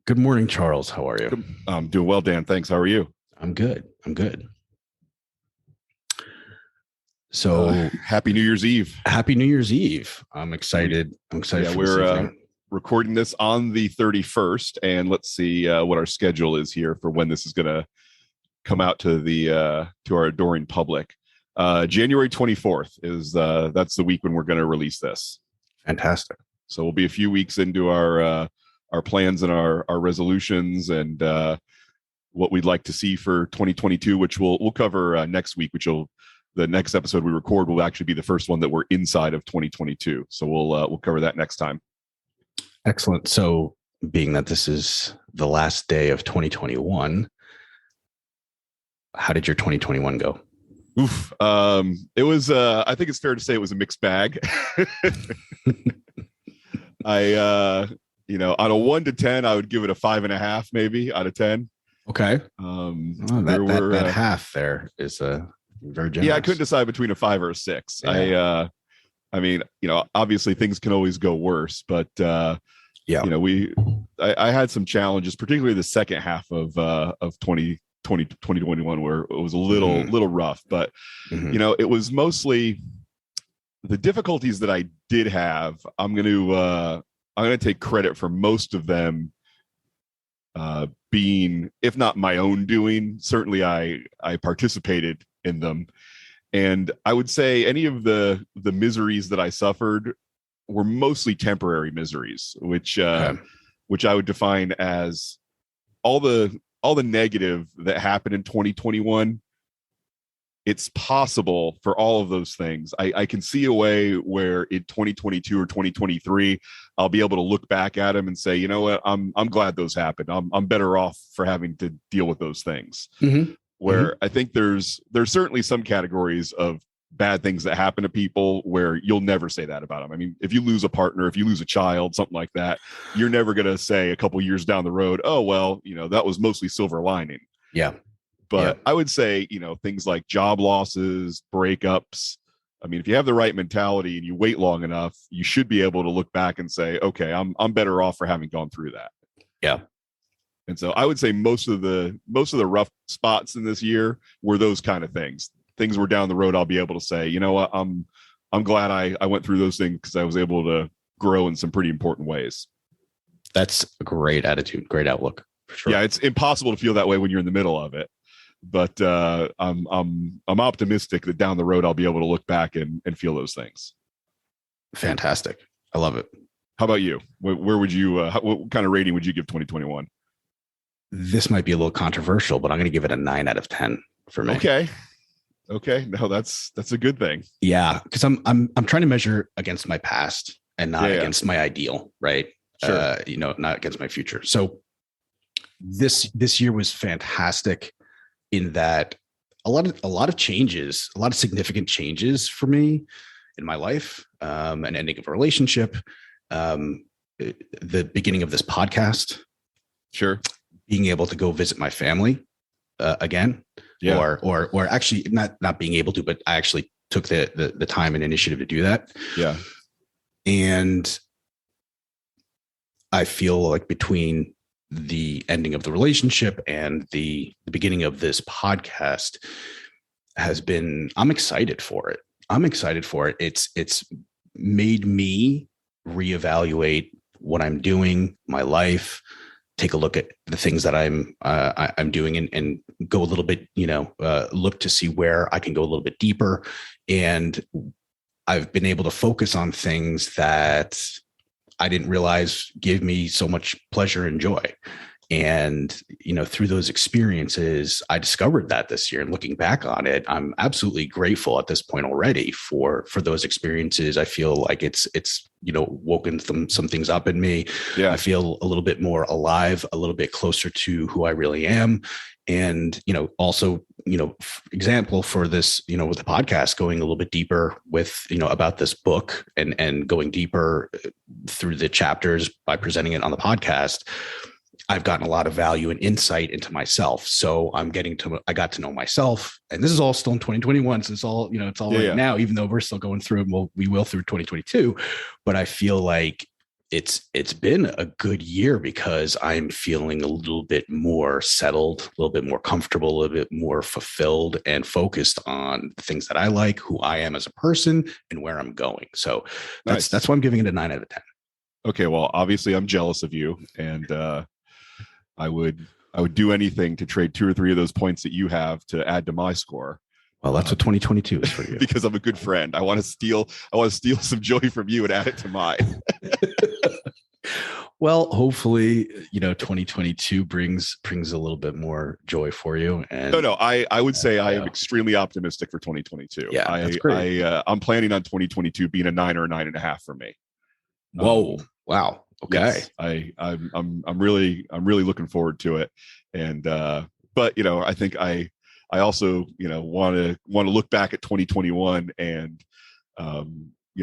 Good morning, Charles. How are you? I'm doing well, Dan. Thanks. How are you? I'm good. So Happy New Year's Eve. happy New Year's Eve. I'm excited. I'm excited for this we're evening. recording this on the 31st, and let's see what our schedule is here for when this is going to come out to the to our adoring public. January 24th is that's the week when we're going to release this. Fantastic. So we'll be a few weeks into our plans and our resolutions and what we'd like to see for 2022, which we'll cover next week. The next episode we record will actually be the first one that we're inside of 2022. So we'll cover that next time. Excellent. So being that this is the last day of 2021, how did your 2021 go? Oof. It was I think it's fair to say it was a mixed bag. I on a 1 to 10, I would give it a 5.5 maybe out of 10. Okay. That half there is very generous. Yeah, I couldn't decide between a 5 or a 6. Yeah. I mean, obviously things can always go worse, but I had some challenges, particularly the second half of 2021, where it was a little rough, but it was mostly the difficulties that I did have. I'm going to take credit for most of them being, if not my own doing, certainly I participated in them. And I would say any of the miseries that I suffered were mostly temporary miseries, which I would define as all the negative that happened in 2021. It's possible for all of those things. I can see a way where in 2022 or 2023, I'll be able to look back at them and say, you know what, I'm glad those happened. I'm better off for having to deal with those things. Where I think there's certainly some categories of bad things that happen to people where you'll never say that about them. I mean, if you lose a partner, if you lose a child, something like that, you're never going to say a couple years down the road, oh, well, that was mostly silver lining. Yeah. But I would say, things like job losses, breakups. I mean, if you have the right mentality and you wait long enough, you should be able to look back and say, okay, I'm better off for having gone through that. Yeah. And so I would say most of the rough spots in this year were those kind of things. Things were down the road. I'll be able to say, you know what, I'm glad I went through those things because I was able to grow in some pretty important ways. That's a great attitude, great outlook. For sure. Yeah, it's impossible to feel that way when you're in the middle of it. But I'm optimistic that down the road I'll be able to look back and feel those things. Fantastic. I love it. How about you? Where would you? What kind of rating would you give 2021? This might be a little controversial, but I'm going to give it a 9 out of 10 for me. Okay. No, that's a good thing. Yeah, because I'm trying to measure against my past and not against my ideal, right? Sure. Not against my future. So this year was fantastic in that a lot of changes, a lot of significant changes for me in my life, an ending of a relationship, the beginning of this podcast. Sure. Being able to go visit my family again, or actually not being able to, but I actually took the time and initiative to do that. Yeah. And I feel like between the ending of the relationship and the beginning of this podcast I'm excited for it. It's made me reevaluate what I'm doing, my life, take a look at the things that I'm doing and go a little bit, look to see where I can go a little bit deeper. And I've been able to focus on things that I didn't realize gave me so much pleasure and joy. And, through those experiences, I discovered that this year. And looking back on it, I'm absolutely grateful at this point already for those experiences. I feel like it's woken some things up in me. Yeah. I feel a little bit more alive, a little bit closer to who I really am. And, also, example for this, with the podcast, going a little bit deeper with, about this book and going deeper through the chapters by presenting it on the podcast. I've gotten a lot of value and insight into myself. So I got to know myself, and this is all still in 2021. So it's all, now, even though we're still going through it, we will through 2022. But I feel like it's been a good year because I'm feeling a little bit more settled, a little bit more comfortable, a little bit more fulfilled and focused on the things that I like, who I am as a person, and where I'm going. So that's why I'm giving it a 9 out of 10. Okay, well, obviously I'm jealous of you, and I would do anything to trade 2 or 3 of those points that you have to add to my score. Well, that's what 2022 is for you. Because I'm a good friend. I want to steal some joy from you and add it to mine. Well, hopefully, 2022 brings a little bit more joy for you. And no, I would say I am extremely optimistic for 2022. Yeah, that's great. I'm planning on 2022 being a 9 or a 9.5 for me. Whoa! Wow. Okay. Yes, I'm really looking forward to it. And but I think I also want to look back at 2021 and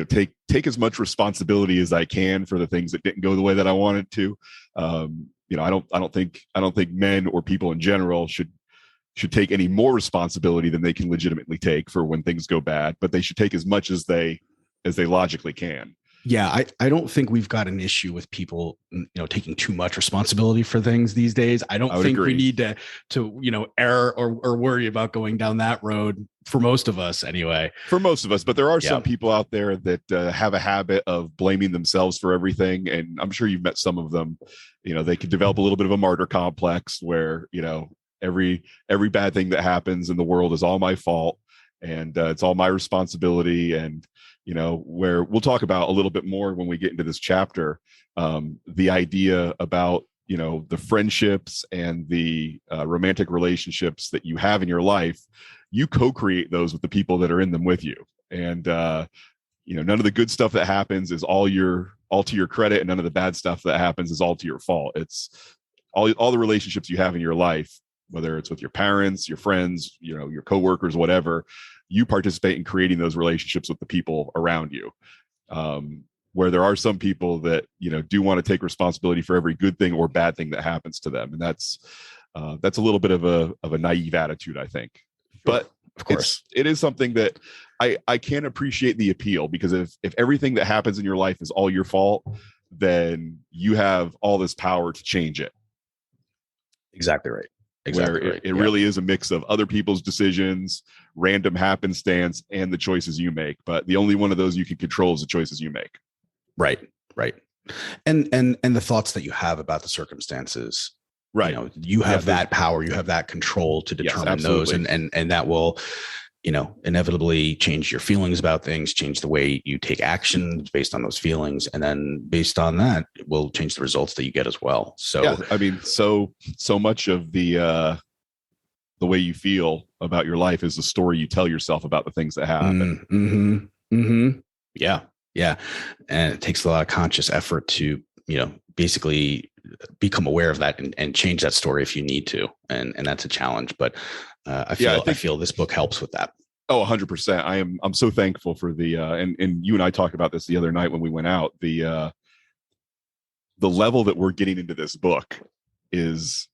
take as much responsibility as I can for the things that didn't go the way that I wanted to. I don't think men or people in general should take any more responsibility than they can legitimately take for when things go bad, but they should take as much as they logically can. Yeah, I don't think we've got an issue with people, taking too much responsibility for things these days. I don't think we need to err or worry about going down that road for most of us anyway. For most of us, but there are some people out there that have a habit of blaming themselves for everything, and I'm sure you've met some of them. They could develop a little bit of a martyr complex where every bad thing that happens in the world is all my fault, and it's all my responsibility. And where we'll talk about a little bit more when we get into this chapter, the idea about, the friendships and the romantic relationships that you have in your life, you co-create those with the people that are in them with you. And, none of the good stuff that happens is all to your credit, and none of the bad stuff that happens is all to your fault. It's all the relationships you have in your life, whether it's with your parents, your friends, your coworkers, whatever, you participate in creating those relationships with the people around you. Where there are some people that, do want to take responsibility for every good thing or bad thing that happens to them. And that's a little bit of a naive attitude, I think. Sure. But of course, it is something that I can appreciate the appeal, because if everything that happens in your life is all your fault, then you have all this power to change it. Exactly right. Exactly. Where it really is a mix of other people's decisions, random happenstance, and the choices you make. But the only one of those you can control is the choices you make. Right. And the thoughts that you have about the circumstances. Right. You have that power, you have that control to determine those, and that will, inevitably change your feelings about things, change the way you take actions based on those feelings. And then based on that, it will change the results that you get as well. So, so much of the way you feel about your life is the story you tell yourself about the things that happen. Yeah. And it takes a lot of conscious effort to, basically become aware of that and change that story if you need to. And that's a challenge, but I feel this book helps with that. Oh, 100%. I'm so thankful for the, and you and I talked about this the other night when we went out, the level that we're getting into this book is,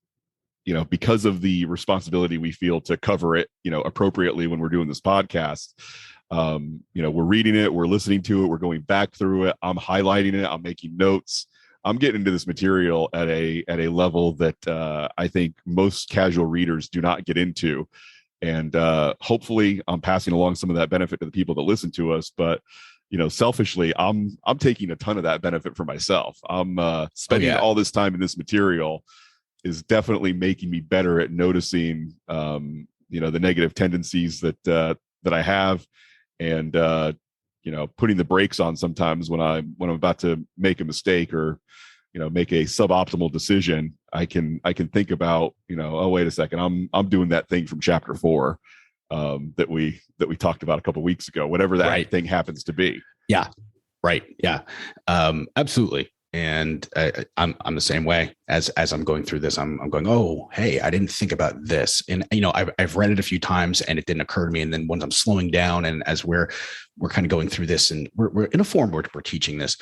because of the responsibility we feel to cover it, appropriately when we're doing this podcast. We're reading it, we're listening to it, we're going back through it. I'm highlighting it. I'm making notes. I'm getting into this material at a level that I think most casual readers do not get into. And hopefully I'm passing along some of that benefit to the people that listen to us. But, selfishly, I'm taking a ton of that benefit for myself. I'm spending all this time in this material is definitely making me better at noticing, the negative tendencies that I have, and putting the brakes on sometimes when I'm about to make a mistake or make a suboptimal decision. I can think about, oh, wait a second, I'm doing that thing from chapter 4 that we talked about a couple of weeks ago, whatever that thing happens to be. Yeah. Right. Yeah. Absolutely. And I'm the same way as I'm going through this. I'm going, oh, hey, I didn't think about this. And, I've read it a few times and it didn't occur to me. And then once I'm slowing down and as we're kind of going through this and we're in a form where we're teaching this,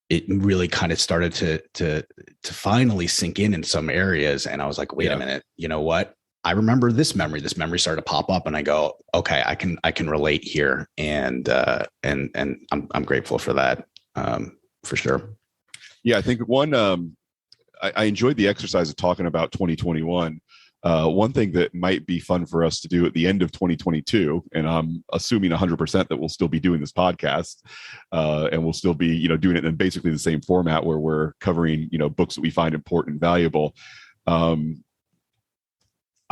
it really kind of started to finally sink in some areas. And I was like, wait a minute, you know what? I remember this memory started to pop up and I go, okay, I can relate here. And I'm grateful for that. For sure. Yeah, I think I enjoyed the exercise of talking about 2021. One thing that might be fun for us to do at the end of 2022, and I'm assuming 100% that we'll still be doing this podcast, and we'll still be, doing it in basically the same format where we're covering, books that we find important and valuable. I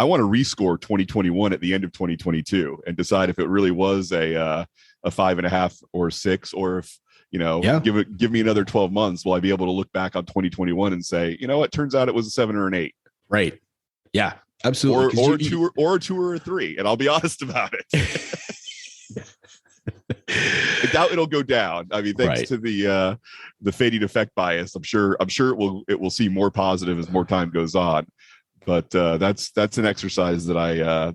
want to rescore 2021 at the end of 2022 and decide if it really was a 5.5 or 6, or if, give me another 12 months. Will I be able to look back on 2021 and say, it turns out it was a 7 or an 8? Right. Yeah, absolutely. Or a 2 or a 3. And I'll be honest about it. I doubt it'll go down. I mean, thanks to the fading effect bias, I'm sure it will seem more positive as more time goes on. But that's an exercise that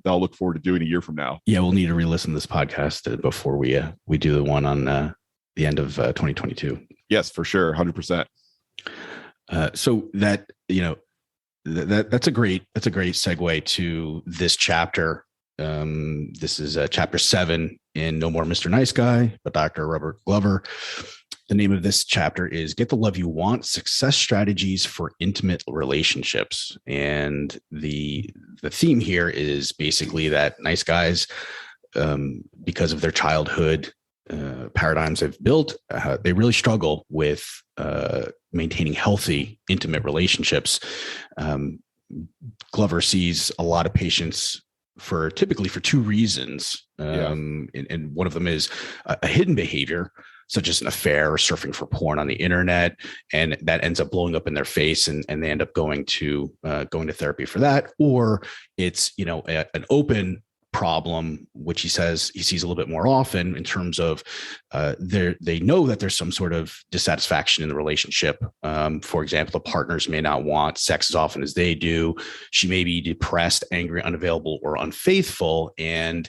I'll look forward to doing a year from now. Yeah, we'll need to re-listen to this podcast before we do the one on the end of 2022. Yes, for sure, 100%. So that that's a great segue to this chapter. This is chapter 7 in No More Mr. Nice Guy by Dr. Robert Glover. The name of this chapter is Get the Love You Want: Success Strategies for Intimate Relationships. And the theme here is basically that nice guys, because of their childhood paradigms they've built, they really struggle with maintaining healthy, intimate relationships. Glover sees a lot of patients typically for 2 reasons. And one of them is a hidden behavior, such as an affair or surfing for porn on the internet, and that ends up blowing up in their face, and they end up going to therapy for that. Or it's an open problem, which he says he sees a little bit more often in terms of they know that there's some sort of dissatisfaction in the relationship. For example, the partners may not want sex as often as they do. She may be depressed, angry, unavailable, or unfaithful, and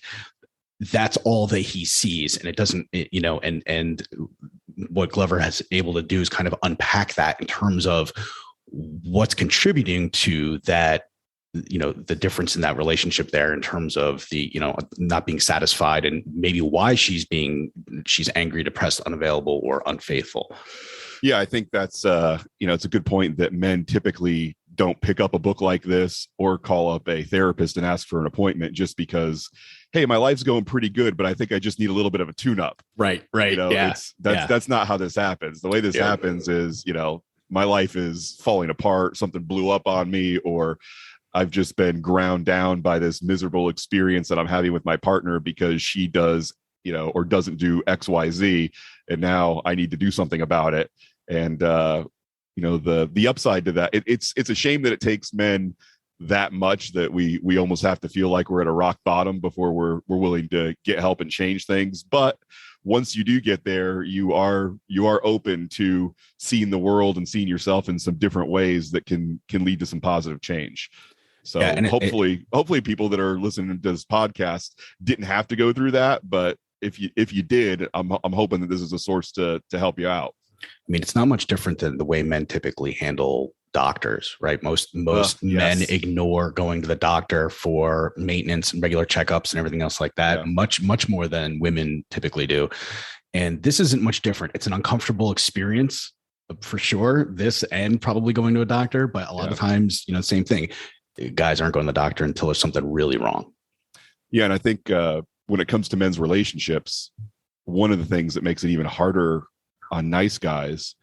that's all that he sees. And it doesn't, and what Glover has able to do is kind of unpack that in terms of what's contributing to that, the difference in that relationship there in terms of the, not being satisfied, and maybe why she's angry, depressed, unavailable, or unfaithful. Yeah, I think that's, it's a good point that men typically don't pick up a book like this or call up a therapist and ask for an appointment just because, hey, my life's going pretty good, but I think I just need a little bit of a tune-up. Right. That's not how this happens. The way this happens is, my life is falling apart, something blew up on me, or I've just been ground down by this miserable experience that I'm having with my partner because she does, or doesn't do XYZ, and now I need to do something about it. And the upside to that, it's a shame that it takes men that much that we almost have to feel like we're at a rock bottom before we're willing to get help and change things. But once you do get there, you are open to seeing the world and seeing yourself in some different ways that can lead to some positive change. So hopefully people that are listening to this podcast didn't have to go through that. But if you did, I'm hoping that this is a source to help you out. I mean, it's not much different than the way men typically handle doctors, right? Most men ignore going to the doctor for maintenance and regular checkups and everything else like that, much more than women typically do. And this isn't much different. It's an uncomfortable experience for sure, this and probably going to a doctor, but a lot of times, same thing. Guys aren't going to the doctor until there's something really wrong. Yeah. And I think when it comes to men's relationships, one of the things that makes it even harder on nice guys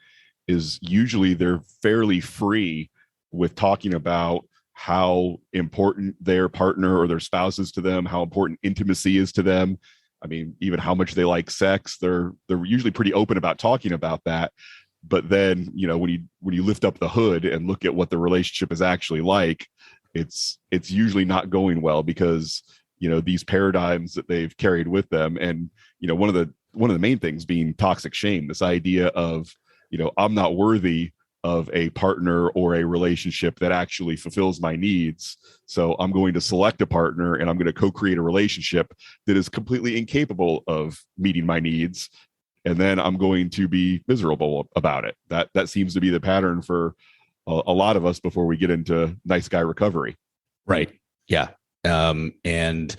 is usually they're fairly free with talking about how important their partner or their spouse is to them, how important intimacy is to them. I mean, even how much they like sex, they're usually pretty open about talking about that. But then, when you lift up the hood and look at what the relationship is actually like, it's usually not going well because, these paradigms that they've carried with them. And, one of the main things being toxic shame, this idea of, I'm not worthy of a partner or a relationship that actually fulfills my needs. So I'm going to select a partner and I'm going to co-create a relationship that is completely incapable of meeting my needs. And then I'm going to be miserable about it. That seems to be the pattern for a lot of us before we get into nice guy recovery. Right. Yeah. And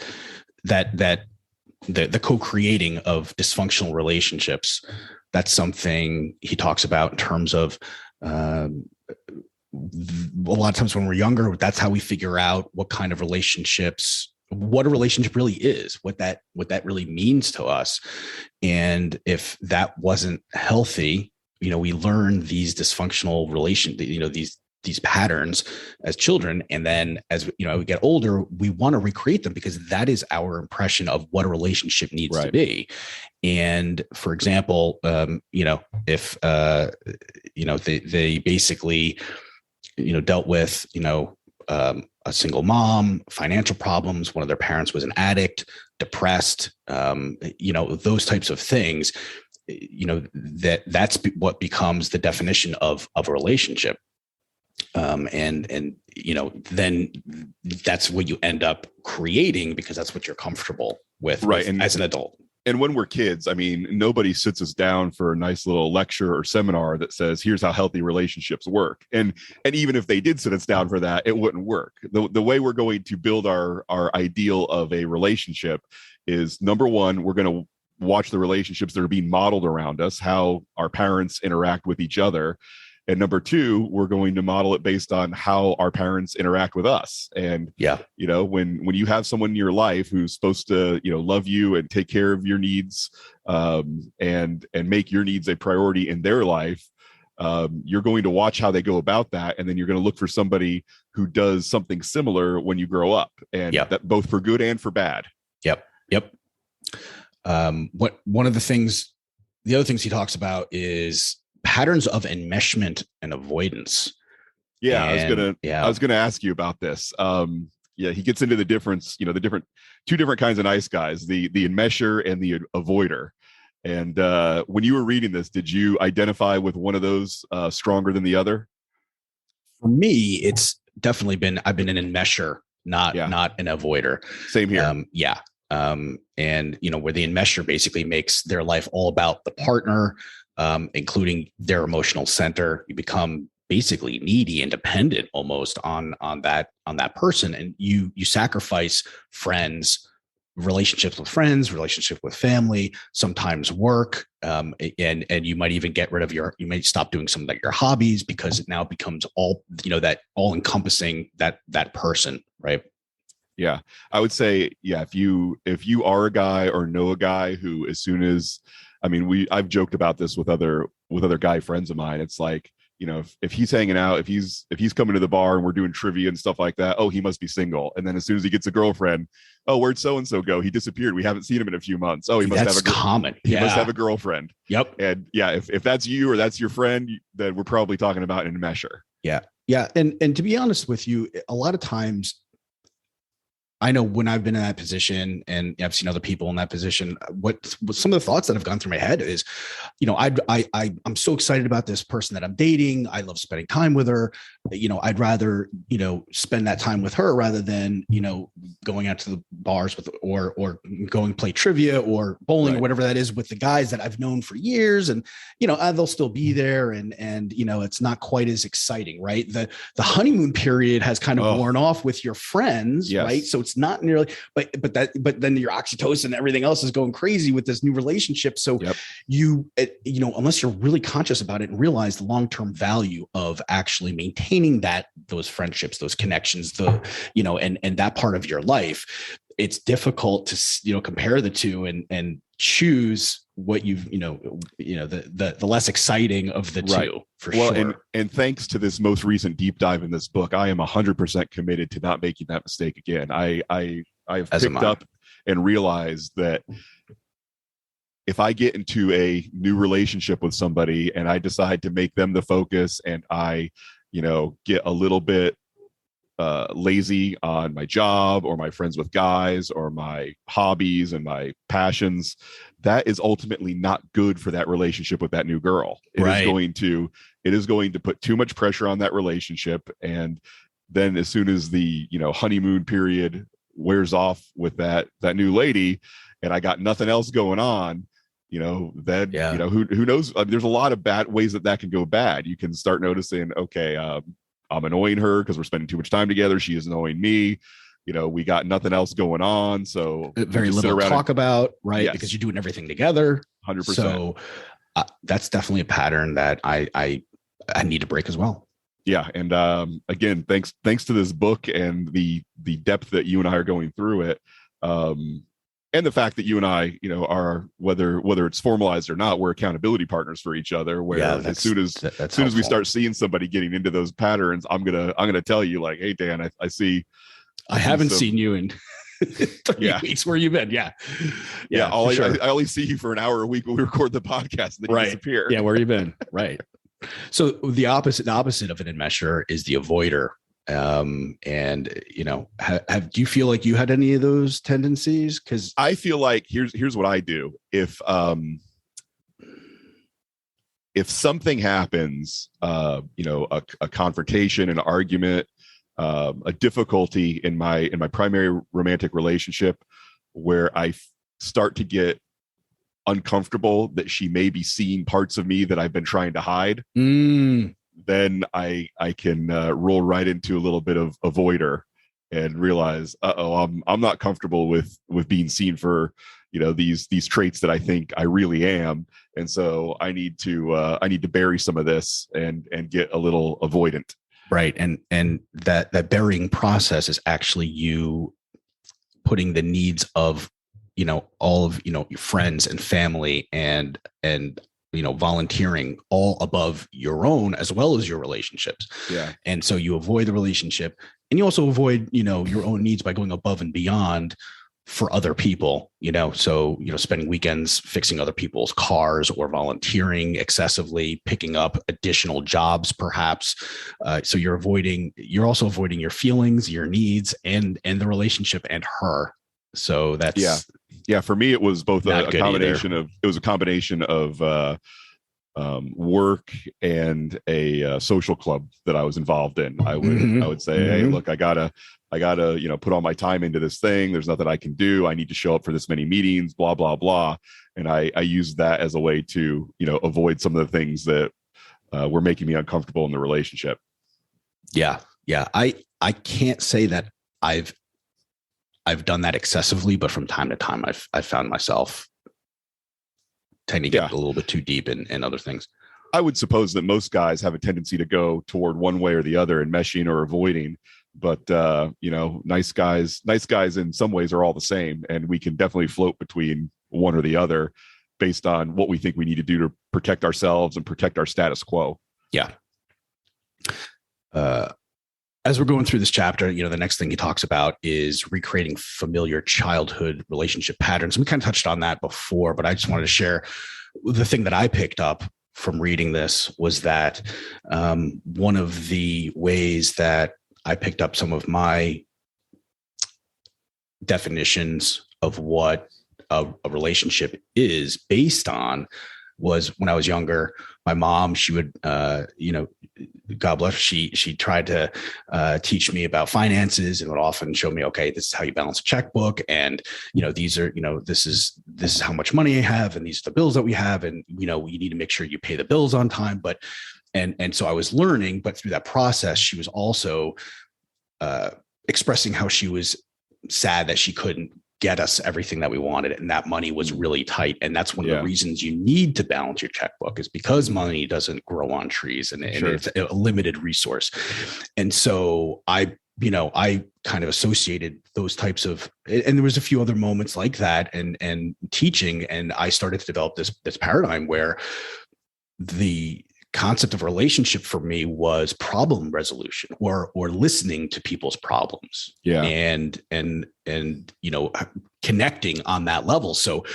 that the co-creating of dysfunctional relationships, that's something he talks about in terms of A lot of times when we're younger, that's how we figure out what kind of relationships, what a relationship really is, what that really means to us. And if that wasn't healthy, we learn these dysfunctional these patterns as children. And then as we get older, we want to recreate them because that is our impression of what a relationship needs to be. And for example, if, they basically, dealt with, a single mom, financial problems, one of their parents was an addict, depressed, those types of things, that's what becomes the definition of a relationship. And then that's what you end up creating because that's what you're comfortable with, and as an adult. And when we're kids, I mean, nobody sits us down for a nice little lecture or seminar that says, here's how healthy relationships work. And even if they did sit us down for that, it wouldn't work. The way we're going to build our ideal of a relationship is, number one, we're going to watch the relationships that are being modeled around us, how our parents interact with each other. And number two, we're going to model it based on how our parents interact with us. And, when you have someone in your life who's supposed to, love you and take care of your needs, and make your needs a priority in their life, you're going to watch how they go about that. And then you're going to look for somebody who does something similar when you grow up, and that both for good and for bad. Yep. One of the other things he talks about is patterns of enmeshment and avoidance. Yeah, I was gonna ask you about this. He gets into the difference, the two different kinds of nice guys, the enmesher and the avoider. And when you were reading this, did you identify with one of those stronger than the other? For me, it's definitely I've been an enmesher, not an avoider. Same here. And where the enmesher basically makes their life all about the partner, including their emotional center. You become basically needy and dependent almost on that person. And you sacrifice relationships with friends, relationship with family, sometimes work. And you might even get rid of you might stop doing some of your hobbies because it now becomes all, that all encompassing that person. Right. Yeah. I would say, if you are a guy or know a guy who, as soon as, I've joked about this with other guy friends of mine. It's like, if he's hanging out, if he's coming to the bar and we're doing trivia and stuff like that, oh, he must be single. And then as soon as he gets a girlfriend, oh, where'd so-and-so go? He disappeared. We haven't seen him in a few months. Oh, he must have a girlfriend. Yep. And if that's you or that's your friend, then we're probably talking about an enmesher. Yeah. Yeah. And to be honest with you, a lot of times, I know when I've been in that position and I've seen other people in that position, what some of the thoughts that have gone through my head is, I'm so excited about this person that I'm dating. I love spending time with her. I'd rather, spend that time with her rather than, going out to the bars with, or going play trivia or bowling or whatever that is with the guys that I've known for years. And, they'll still be there and, it's not quite as exciting, right? The honeymoon period has kind of worn off with your friends, right? So it's not nearly, but then your oxytocin and everything else is going crazy with this new relationship. So you unless you're really conscious about it and realize the long-term value of actually maintaining those friendships, those connections, and that part of your life, it's difficult to, compare the two and choose what the less exciting of the two, for sure. And thanks to this most recent deep dive in this book, I am 100% committed to not making that mistake again. I've picked up and realized that if I get into a new relationship with somebody and I decide to make them the focus and I, get a little bit lazy on my job or my friends with guys or my hobbies and my passions, that is ultimately not good for that relationship with that new girl. It is going to put too much pressure on that relationship. And then as soon as the, honeymoon period wears off with that new lady and I got nothing else going on, who knows? There's a lot of bad ways that can go bad. You can start noticing, okay, I'm annoying her because we're spending too much time together. She is annoying me. We got nothing else going on. So very little to talk about, right? Yes. Because you're doing everything together. 100%. So that's definitely a pattern that I I need a break as well. Yeah, and again, thanks to this book and the depth that you and I are going through it, and the fact that you and I, are whether it's formalized or not, we're accountability partners for each other. Where as soon as we start seeing somebody getting into those patterns, I'm gonna tell you like, hey Dan, I see. I haven't seen you in 3 weeks. Where you been? Yeah. I only see you for an hour a week when we record the podcast, and then you disappear. Yeah, where you been? Right. So the opposite of an enmesher is the avoider. And do you feel like you had any of those tendencies? Because I feel like here's what I do. If something happens, a confrontation, an argument, a difficulty in my primary romantic relationship, where I start to get uncomfortable that she may be seeing parts of me that I've been trying to hide, then I can roll right into a little bit of avoider and realize, I'm not comfortable with being seen for these traits that I think I really am, and so I need to bury some of this and get a little avoidant. Right, and that burying process is actually you putting the needs of all of your friends and family and volunteering all above your own, as well as your relationships. Yeah. And so you avoid the relationship, and you also avoid your own needs by going above and beyond for other people. So spending weekends fixing other people's cars, or volunteering excessively, picking up additional jobs perhaps. So you're also avoiding your feelings, your needs, and the relationship and her. So that's for me it was both a combination of work and a social club that I was involved in. I would say, hey, look, I gotta put all my time into this thing. There's nothing I can do. I need to show up for this many meetings, blah blah blah. And I used that as a way to avoid some of the things that were making me uncomfortable in the relationship. Yeah I can't say that I've done that excessively, but from time to time, I've found myself tending to get a little bit too deep in other things. I would suppose that most guys have a tendency to go toward one way or the other, in meshing or avoiding. But nice guys in some ways are all the same, and we can definitely float between one or the other based on what we think we need to do to protect ourselves and protect our status quo. Yeah. As we're going through this chapter, the next thing he talks about is recreating familiar childhood relationship patterns. We kind of touched on that before, but I just wanted to share the thing that I picked up from reading this was that one of the ways that I picked up some of my definitions of what a relationship is based on was when I was younger. My mom, she would, God bless her, she tried to teach me about finances and would often show me, okay, this is how you balance a checkbook. And, these are, this is how much money I have. And these are the bills that we have. And, you need to make sure you pay the bills on time. But, and so I was learning, but through that process, she was also expressing how she was sad that she couldn't get us everything that we wanted, and that money was really tight. And that's one of the reasons you need to balance your checkbook, is because money doesn't grow on trees, and it's a limited resource. And so I kind of associated those types of, and there was a few other moments like that and teaching, and I started to develop this paradigm where the concept of relationship for me was problem resolution or listening to people's problems. Yeah. And connecting on that level. So,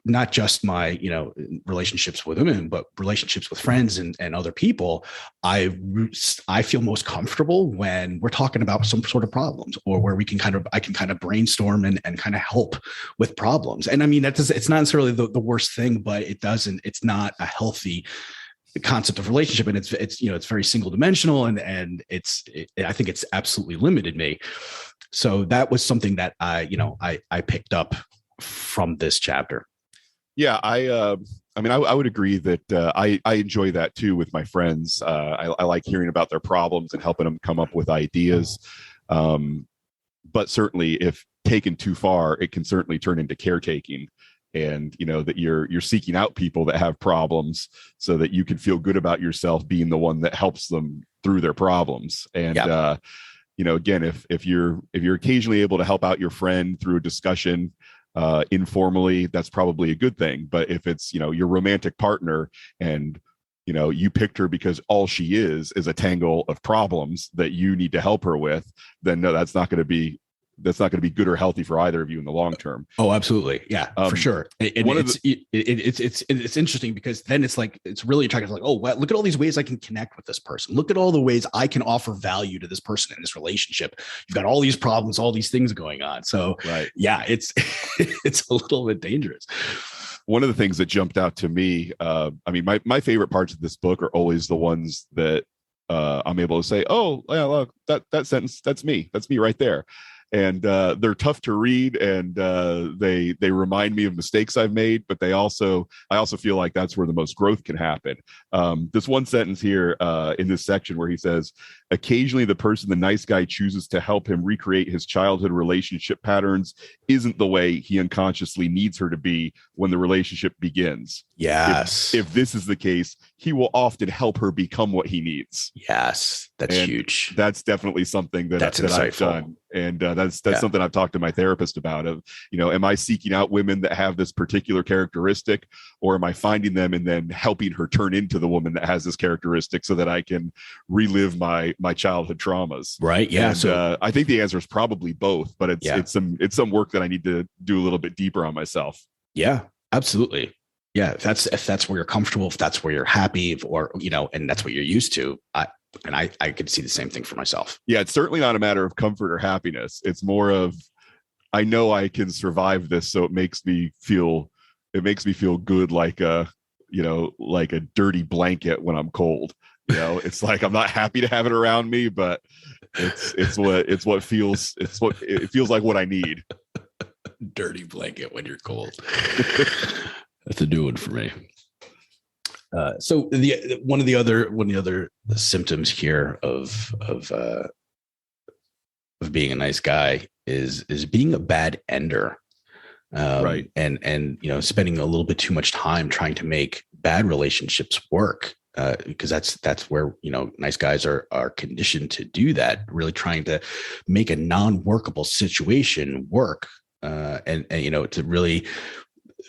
not just my, relationships with women, but relationships with friends and other people. I feel most comfortable when we're talking about some sort of problems, or where I can kind of brainstorm and kind of help with problems. And I mean, it's not necessarily the worst thing, but it's not a healthy concept of relationship, and it's very single dimensional, and I think it's absolutely limited me. So that was something that I picked up from this chapter. Yeah, I would agree that I enjoy that too with my friends. I like hearing about their problems and helping them come up with ideas. But certainly, if taken too far, it can certainly turn into caretaking. and that you're seeking out people that have problems so that you can feel good about yourself being the one that helps them through their problems. And again, if you're occasionally able to help out your friend through a discussion informally, that's probably a good thing. But if it's your romantic partner and you picked her because all she is a tangle of problems that you need to help her with, then no, that's not going to be good or healthy for either of you in the long term. Oh, absolutely. Yeah, for sure. And it's interesting because then it's really attractive. Like, oh, wow, look at all these ways I can connect with this person. Look at all the ways I can offer value to this person in this relationship. You've got all these problems, all these things going on. So right. Yeah, it's a little bit dangerous. One of the things that jumped out to me, my favorite parts of this book are always the ones that I'm able to say, oh, yeah, look, that sentence, that's me right there. And they're tough to read, and they remind me of mistakes I've made, but I also feel like that's where the most growth can happen. This one sentence here in this section where he says, occasionally the person the nice guy chooses to help him recreate his childhood relationship patterns isn't the way he unconsciously needs her to be when the relationship begins. Yes. If this is the case, he will often help her become what he needs. Yes, that's huge. That's definitely something that I've done. And that's something I've talked to my therapist about of, am I seeking out women that have this particular characteristic, or am I finding them and then helping her turn into the woman that has this characteristic so that I can relive my childhood traumas? Right. Yeah. And, I think the answer is probably both, but it's some work that I need to do a little bit deeper on myself. Yeah, absolutely. Yeah. If that's where you're comfortable, if that's where you're happy, and that's what you're used to, I could see the same thing for myself. Yeah, it's certainly not a matter of comfort or happiness. It's more of, I know I can survive this, so it makes me feel good, like a dirty blanket when I'm cold. It's like I'm not happy to have it around me, but it feels like what I need. Dirty blanket when you're cold. That's a new one for me. So one of the other symptoms here of being a nice guy is being a bad ender, right? And spending a little bit too much time trying to make bad relationships work, because that's where nice guys are conditioned to do that, really trying to make a non-workable situation work, and to really,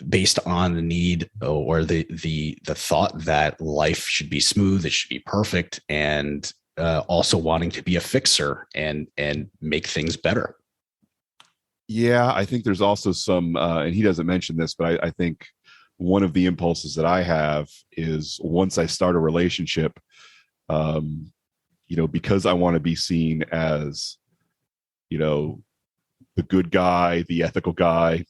based on the need or the thought that life should be smooth, it should be perfect, and also wanting to be a fixer and make things better. Yeah, I think there's also some, and he doesn't mention this, but I think one of the impulses that I have is, once I start a relationship, because I want to be seen as, the good guy, the ethical guy,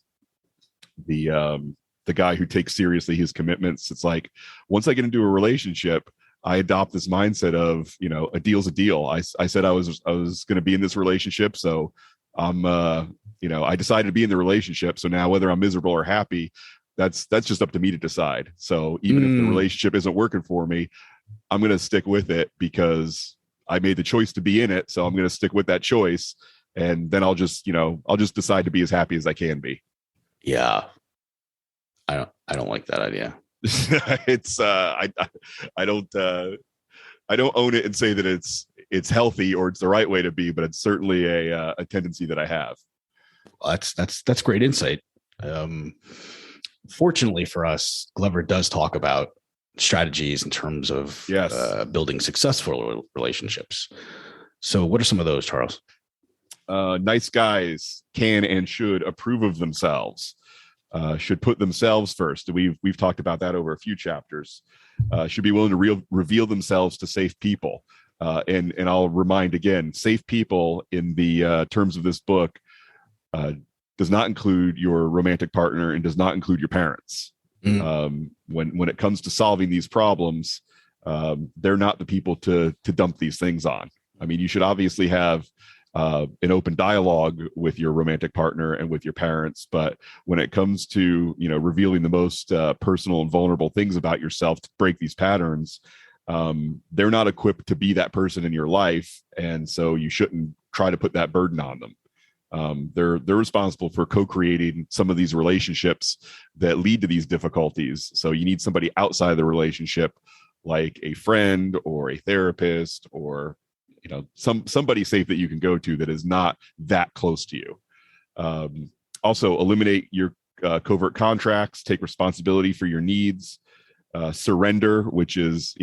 the guy who takes seriously his commitments. It's like, once I get into a relationship, I adopt this mindset of, a deal's a deal. I said I was going to be in this relationship, so I'm I decided to be in the relationship. So now, whether I'm miserable or happy, that's just up to me to decide. So even if the relationship isn't working for me, I'm going to stick with it because I made the choice to be in it. So I'm going to stick with that choice, and then I'll just decide to be as happy as I can be. Yeah. I don't like that idea. It's I don't own it and say that it's healthy or it's the right way to be, but it's certainly a tendency that I have. Well, that's great insight. Fortunately for us, Glover does talk about strategies in terms of building successful relationships. So what are some of those, Charles? Nice guys can and should approve of themselves, should put themselves first. We've talked about that over a few chapters. Should be willing to reveal themselves to safe people. And I'll remind again, safe people in the terms of this book does not include your romantic partner and does not include your parents. When it comes to solving these problems, they're not the people to dump these things on. I mean, you should obviously have an open dialogue with your romantic partner and with your parents, but when it comes to revealing the most personal and vulnerable things about yourself to break these patterns, they're not equipped to be that person in your life, and so you shouldn't try to put that burden on them. They're responsible for co-creating some of these relationships that lead to these difficulties. So you need somebody outside the relationship, like a friend or a therapist, or somebody safe that you can go to that is not that close to you. Also, eliminate your covert contracts, take responsibility for your needs, surrender, which is,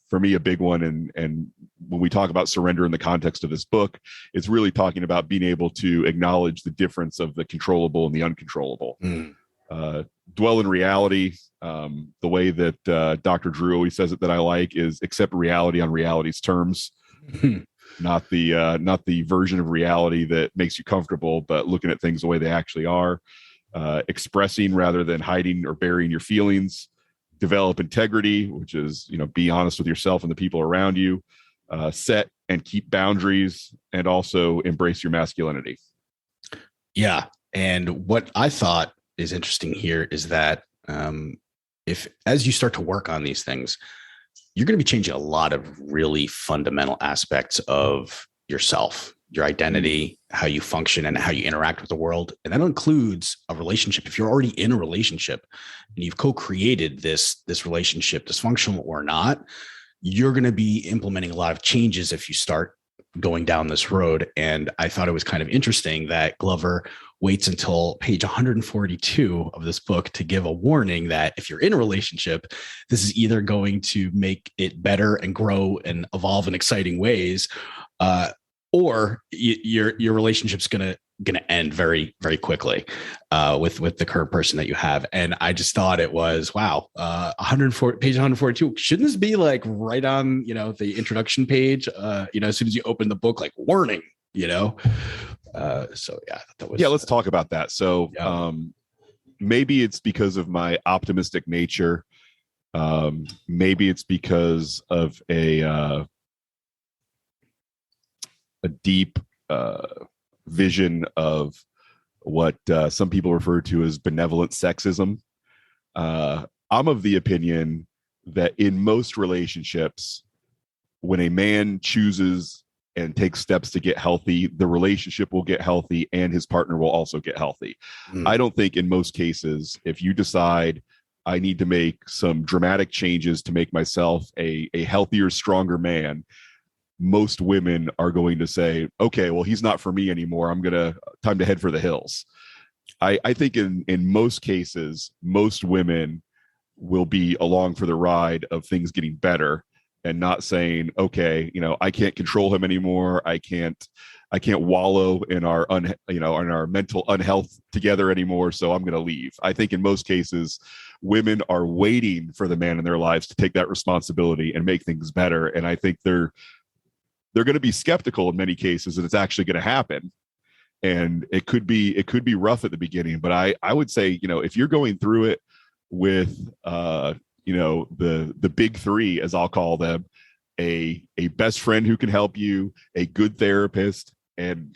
for me, a big one. And when we talk about surrender in the context of this book, it's really talking about being able to acknowledge the difference of the controllable and the uncontrollable. Dwell in reality. The way that Dr. Drew always says it that I like is accept reality on reality's terms. Not the version of reality that makes you comfortable, but looking at things the way they actually are. Expressing rather than hiding or burying your feelings. Develop integrity, which is, be honest with yourself and the people around you. Set and keep boundaries, and also embrace your masculinity. Yeah. And what I thought is interesting here is that if as you start to work on these things, you're going to be changing a lot of really fundamental aspects of yourself, your identity, how you function, and how you interact with the world. And that includes a relationship. If you're already in a relationship and you've co-created this relationship, dysfunctional or not, you're going to be implementing a lot of changes if you start going down this road. And I thought it was kind of interesting that Glover waits until page 142 of this book to give a warning that if you're in a relationship, this is either going to make it better and grow and evolve in exciting ways, or your relationship's gonna end very, very quickly with the current person that you have. And I just thought it was, wow, 104 page 142. Shouldn't this be like right on the introduction page? As soon as you open the book, like warning. So yeah, that was. Yeah, let's talk about that. So maybe it's because of my optimistic nature. Maybe it's because of a deep vision of what some people refer to as benevolent sexism. I'm of the opinion that in most relationships, when a man chooses and takes steps to get healthy, the relationship will get healthy and his partner will also get healthy. I don't think in most cases, if you decide I need to make some dramatic changes to make myself a healthier, stronger man, most women are going to say, okay, well, he's not for me anymore. Time to head for the hills. I think in most cases, most women will be along for the ride of things getting better and not saying, okay, I can't control him anymore. I can't wallow in our in our mental unhealth together anymore. So I'm going to leave. I think in most cases, women are waiting for the man in their lives to take that responsibility and make things better. And I think they're going to be skeptical in many cases that it's actually going to happen. And it could be rough at the beginning, but I would say, if you're going through it with, the big three, as I'll call them, a best friend who can help you, a good therapist, and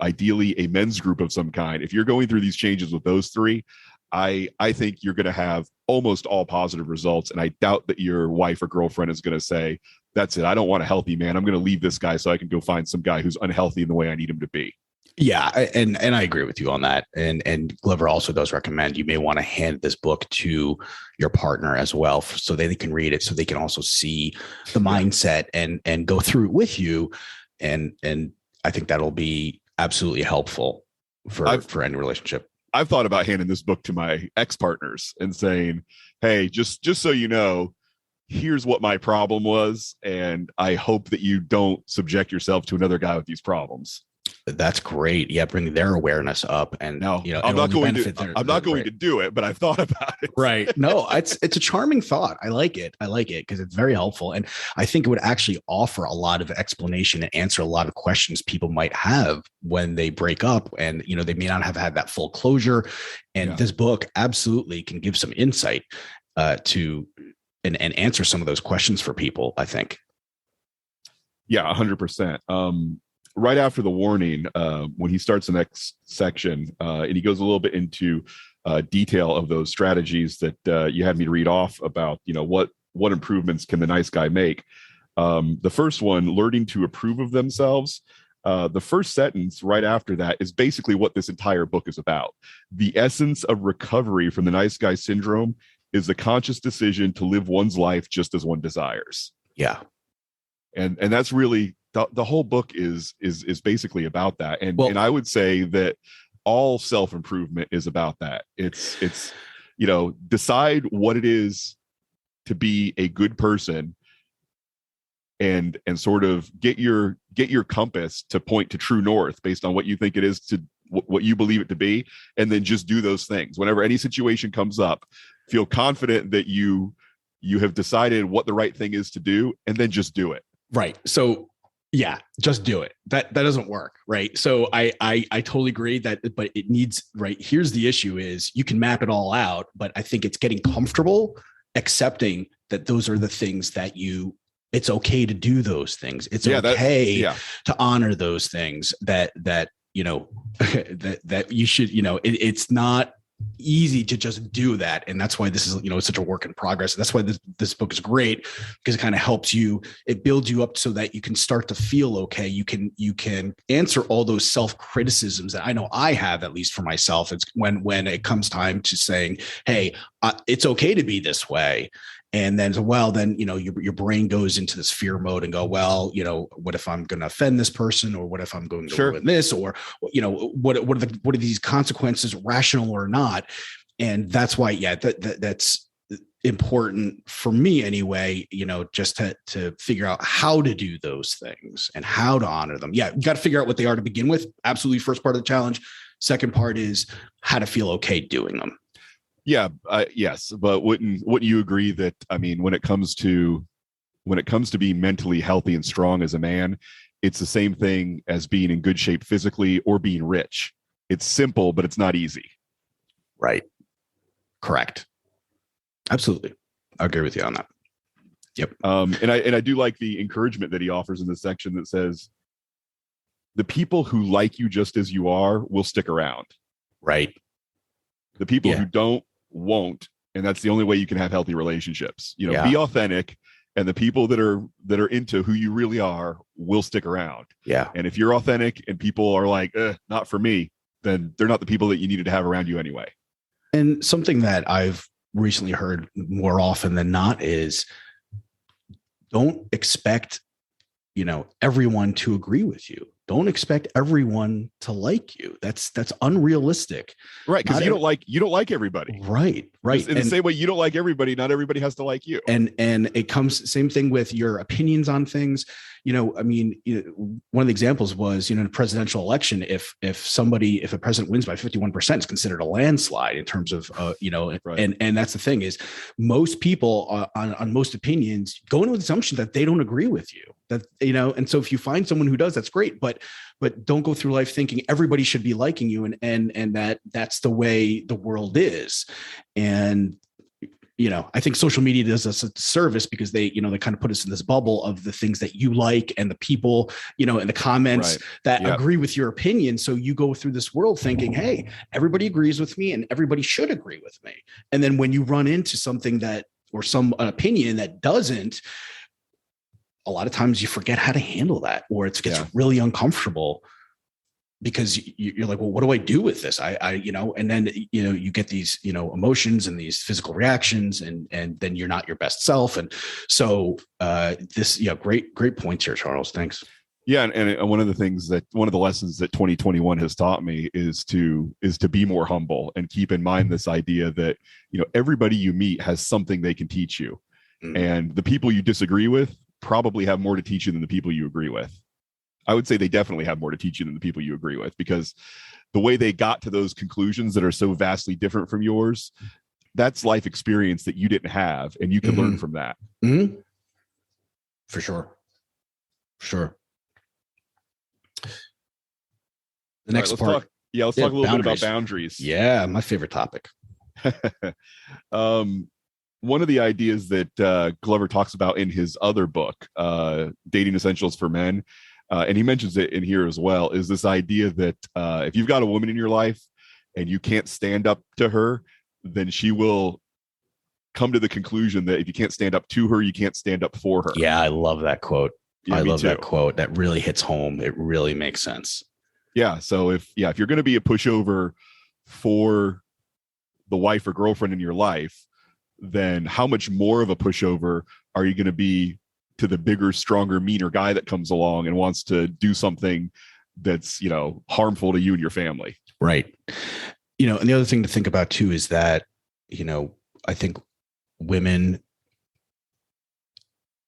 ideally a men's group of some kind. If you're going through these changes with those three, I think you're going to have almost all positive results. And I doubt that your wife or girlfriend is going to say, that's it, I don't want a healthy man. I'm going to leave this guy so I can go find some guy who's unhealthy in the way I need him to be. Yeah, and I agree with you on that. And Glover also does recommend you may want to hand this book to your partner as well, so they can read it, so they can also see the mindset and go through it with you. And I think that'll be absolutely helpful for any relationship. I've thought about handing this book to my ex-partners and saying, hey, just so you know, here's what my problem was, and I hope that you don't subject yourself to another guy with these problems. That's great. Yeah, bring their awareness up, and no, I'm not going to do it, but I've thought about it. Right. No, it's a charming thought. I like it because it's very helpful, and I think it would actually offer a lot of explanation and answer a lot of questions people might have when they break up, and they may not have had that full closure. And this book absolutely can give some insight to and answer some of those questions for people, I think. Yeah, 100%. Right after the warning, when he starts the next section, and he goes a little bit into detail of those strategies that you had me read off about, what improvements can the nice guy make. The first one, learning to approve of themselves. The first sentence right after that is basically what this entire book is about. The essence of recovery from the nice guy syndrome is the conscious decision to live one's life just as one desires. Yeah. And that's really the whole book is basically about that. And Well, I would say that all self-improvement is about that. It's decide what it is to be a good person, and sort of get your compass to point to true north based on what you think it is, to what you believe it to be, and then just do those things. Whenever any situation comes up, feel confident that you have decided what the right thing is to do, and then just do it. Right. So yeah, just do it. That doesn't work. Right. So I totally agree that, but it needs, right. Here's the issue is you can map it all out, but I think it's getting comfortable accepting that those are the things that it's okay to do those things. It's okay to honor those things that that you should, it's not easy to just do that. And that's why this is, such a work in progress. That's why this book is great, because it kind of helps you, it builds you up so that you can start to feel okay. You can answer all those self-criticisms that I know I have, at least for myself. It's when it comes time to saying, hey, it's okay to be this way. And then, your brain goes into this fear mode and go, well, what if I'm going to offend this person, or what if I'm going to ruin this, or, what are these consequences, rational or not? And that's why, that's important for me anyway, just to figure out how to do those things and how to honor them. Yeah. You got to figure out what they are to begin with. Absolutely. First part of the challenge. Second part is how to feel okay doing them. Yeah, yes, but wouldn't you agree that, I mean, when it comes to being mentally healthy and strong as a man, it's the same thing as being in good shape physically or being rich. It's simple, but it's not easy. Right. Correct. Absolutely. I agree with you on that. Yep. And I do like the encouragement that he offers in this section that says, the people who like you just as you are will stick around. Right. The people who don't won't, and that's the only way you can have healthy relationships. Be authentic, and the people that are into who you really are will stick around. Yeah. And if you're authentic and people are like, not for me, then they're not the people that you needed to have around you anyway. And something that I've recently heard more often than not is, don't expect, everyone to agree with you. Don't expect everyone to like you. That's unrealistic. Right. Because you don't like everybody. Right. Right. In the same way you don't like everybody, not everybody has to like you. And it comes, same thing with your opinions on things. One of the examples was, in a presidential election, if a president wins by 51%, it's considered a landslide in terms of, right. And that's the thing is, most people on most opinions go into the assumption that they don't agree with you, that, and so if you find someone who does, that's great, but don't go through life thinking everybody should be liking you and that's the way the world is. And I think social media does us a service because they kind of put us in this bubble of the things that you like and the people, and the comments that agree with your opinion. So you go through this world thinking, hey, everybody agrees with me and everybody should agree with me. And then when you run into something or some opinion that doesn't, a lot of times you forget how to handle that, or it gets really uncomfortable. Because you're like, well, what do I do with this? And then, you get these, emotions and these physical reactions, and then you're not your best self. And so great points here, Charles. Thanks. Yeah. And one of the lessons that 2021 has taught me is to be more humble and keep in mind this idea that, everybody you meet has something they can teach you. Mm-hmm. And the people you disagree with probably have more to teach you than the people you agree with. I would say they definitely have more to teach you than the people you agree with, because the way they got to those conclusions that are so vastly different from yours, that's life experience that you didn't have, and you can learn from that. Mm-hmm. For sure. Sure. The next part. Let's talk a little bit about boundaries. Yeah, my favorite topic. One of the ideas that Glover talks about in his other book, Dating Essentials for Men, and he mentions it in here as well, is this idea that if you've got a woman in your life and you can't stand up to her, then she will come to the conclusion that if you can't stand up to her, you can't stand up for her. Yeah, I love that quote. Yeah, I me love too. that quote. That really hits home. It really makes sense. Yeah. So if you're going to be a pushover for the wife or girlfriend in your life, then how much more of a pushover are you going to be to the bigger, stronger, meaner guy that comes along and wants to do something that's, harmful to you and your family? Right. And the other thing to think about too is that, I think women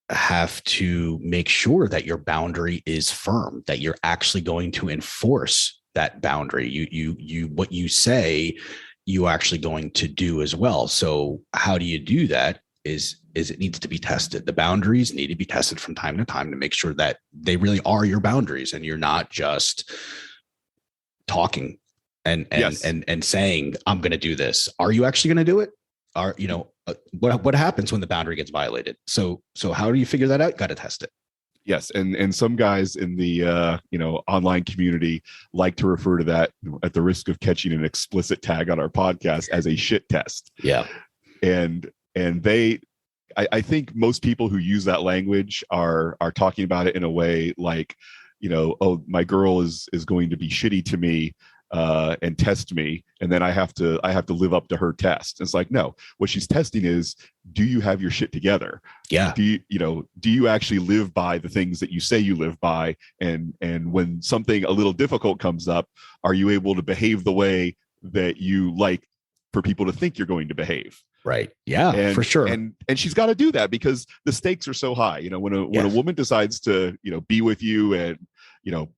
have to make sure that your boundary is firm, that you're actually going to enforce that boundary. You what you say, you actually going to do as well. So how do you do that is it needs to be tested. The boundaries need to be tested from time to time to make sure that they really are your boundaries and you're not just talking and Yes. and saying, I'm going to do this. Are you actually going to do it? What happens when the boundary gets violated? So how do you figure that out? Got to test it. Yes, and some guys in the online community like to refer to that, at the risk of catching an explicit tag on our podcast, as a shit test. Yeah, and I think most people who use that language are talking about it in a way like, oh, my girl is going to be shitty to me and test me, and then I have to live up to her test. It's like, no, what she's testing is, do you have your shit together? Yeah. Do you actually live by the things that you say you live by? And when something a little difficult comes up, are you able to behave the way that you like for people to think you're going to behave? Right. Yeah, for sure. And she's got to do that because the stakes are so high. When a woman decides to, be with you and,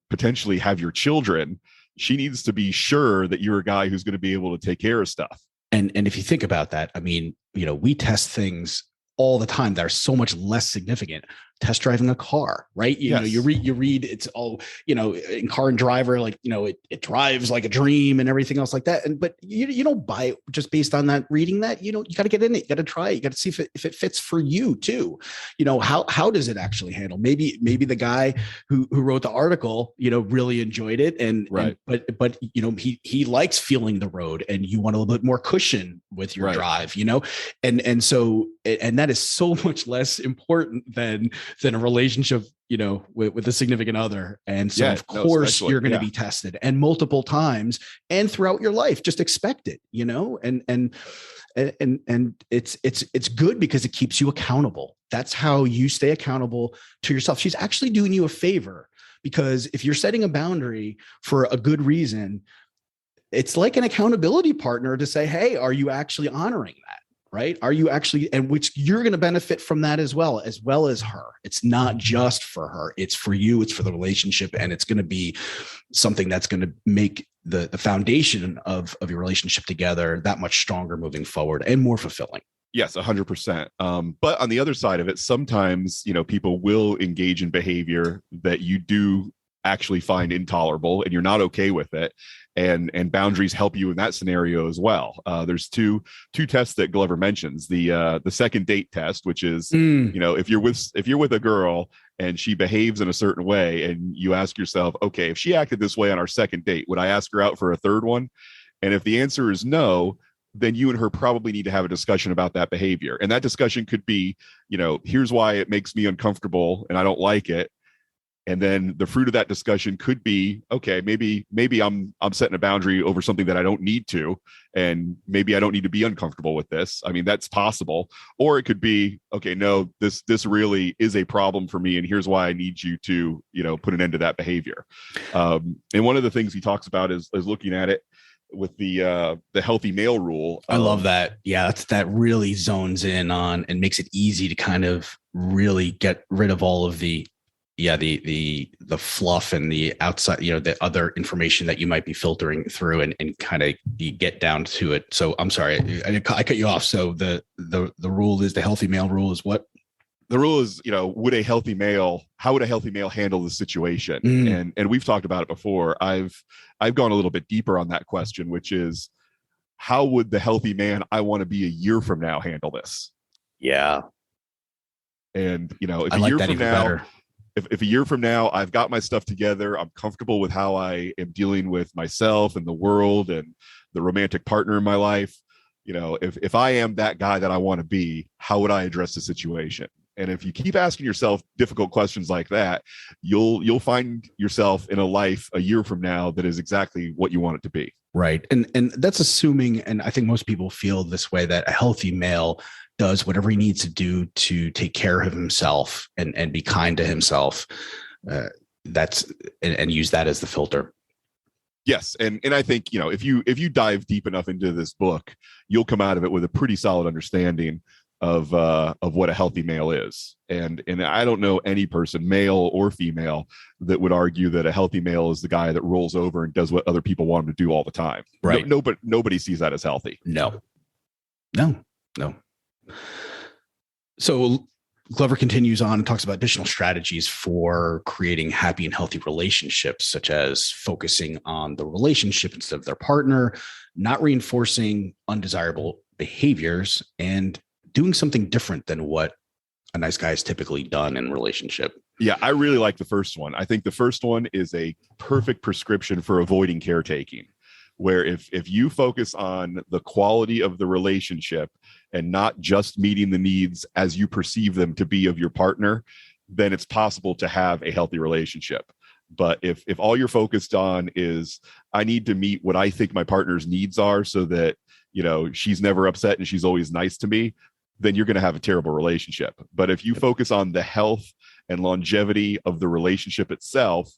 potentially have your children, she needs to be sure that you're a guy who's going to be able to take care of stuff. And if you think about that, I mean, we test things all the time that are so much less significant. Test driving a car, right? You read it's all, in Car and Driver, like, it drives like a dream and everything else like that. But you don't buy it just based on that, reading that. You got to get in it. You got to try it. You got to see if it fits for you too. How does it actually handle? Maybe the guy who wrote the article, really enjoyed it. Right. But he likes feeling the road, and you want a little bit more cushion with your drive, and so that is so much less important than a relationship, with a significant other. And so of course you're going to be tested, and multiple times, and throughout your life. Just expect it, and it's good because it keeps you accountable. That's how you stay accountable to yourself. She's actually doing you a favor, because if you're setting a boundary for a good reason, it's like an accountability partner to say, hey, are you actually honoring that? Right? Are you actually, and which you're going to benefit from that as well as her. It's not just for her. It's for you. It's for the relationship. And it's going to be something that's going to make the foundation of your relationship together that much stronger moving forward and more fulfilling. Yes, 100%. But on the other side of it, sometimes, people will engage in behavior that you do actually find intolerable and you're not okay with it. And boundaries help you in that scenario as well. There's two tests that Glover mentions. The second date test, which is, if you're with a girl and she behaves in a certain way, and you ask yourself, okay, if she acted this way on our second date, would I ask her out for a third one? And if the answer is no, then you and her probably need to have a discussion about that behavior. And that discussion could be, here's why it makes me uncomfortable and I don't like it. And then the fruit of that discussion could be, okay, maybe I'm setting a boundary over something that I don't need to, and maybe I don't need to be uncomfortable with this. I mean, that's possible. Or it could be, okay, no, this really is a problem for me, and here's why I need you to, put an end to that behavior. And one of the things he talks about is looking at it with the healthy male rule. I love that. Yeah, that really zones in on and makes it easy to kind of really get rid of all of the fluff and the outside, the other information that you might be filtering through, and kind of you get down to it. So I'm sorry, I cut you off. So the rule is, the healthy male rule is what? The rule is, how would a healthy male handle the situation? And we've talked about it before. I've gone a little bit deeper on that question, which is, how would the healthy man I want to be a year from now handle this? Yeah. And, if I like that even better. If a year from now I've got my stuff together, I'm comfortable with how I am dealing with myself and the world and the romantic partner in my life, if I am that guy that I want to be, how would I address the situation? And if you keep asking yourself difficult questions like that, you'll find yourself in a life a year from now that is exactly what you want it to be. Right. And that's assuming, and I think most people feel this way, that a healthy male does whatever he needs to do to take care of himself and be kind to himself. And use that as the filter. Yes. And I think, if you dive deep enough into this book, you'll come out of it with a pretty solid understanding of what a healthy male is. And I don't know any person, male or female, that would argue that a healthy male is the guy that rolls over and does what other people want him to do all the time. Right. Nobody sees that as healthy. No. So Glover continues on and talks about additional strategies for creating happy and healthy relationships, such as focusing on the relationship instead of their partner, not reinforcing undesirable behaviors, and doing something different than what a nice guy has typically done in relationship. Yeah, I really like the first one. I think the first one is a perfect prescription for avoiding caretaking, where if you focus on the quality of the relationship and not just meeting the needs as you perceive them to be of your partner, then it's possible to have a healthy relationship. But if all you're focused on is, I need to meet what I think my partner's needs are so that, she's never upset and she's always nice to me, then you're going to have a terrible relationship. But if you focus on the health and longevity of the relationship itself,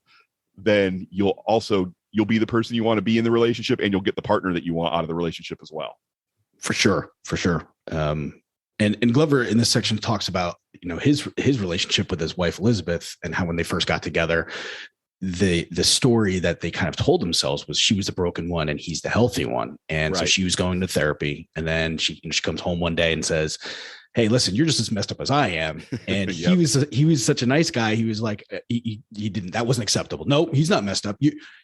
then you'll be the person you want to be in the relationship, and you'll get the partner that you want out of the relationship as well. For sure. And Glover in this section talks about, his relationship with his wife, Elizabeth, and how when they first got together, the story that they kind of told themselves was she was the broken one and he's the healthy one. And right. So she was going to therapy, and then she comes home one day and says, hey, listen, you're just as messed up as I am. And yep. he was such a nice guy. He was like, he didn't, that wasn't acceptable. No, he's not messed up.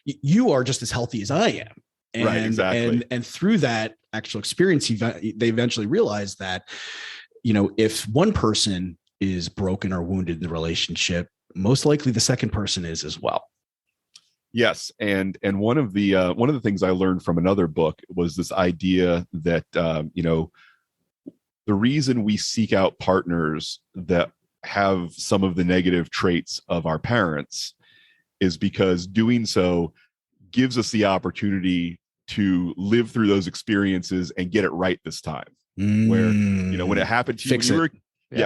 You are just as healthy as I am. And, right, exactly. And through that actual experience, they eventually realized that, if one person is broken or wounded in the relationship, most likely the second person is as well. Yes. And one of the things I learned from another book was this idea that, the reason we seek out partners that have some of the negative traits of our parents is because doing so gives us the opportunity to live through those experiences and get it right this time. Where, when it happened to you,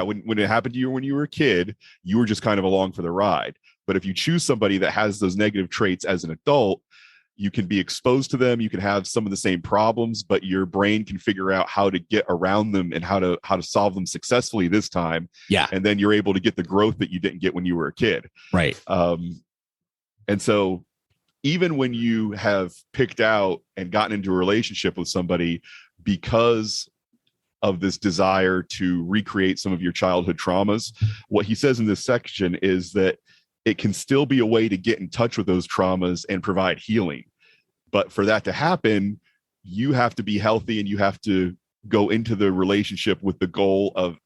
when it happened to you when you were a kid, you were just kind of along for the ride. But if you choose somebody that has those negative traits as an adult, you can be exposed to them. You can have some of the same problems, but your brain can figure out how to get around them and how to solve them successfully this time. Yeah. And then you're able to get the growth that you didn't get when you were a kid. Right. And so even when you have picked out and gotten into a relationship with somebody because of this desire to recreate some of your childhood traumas, what he says in this section is that it can still be a way to get in touch with those traumas and provide healing. But for that to happen, you have to be healthy, and you have to go into the relationship with the goal of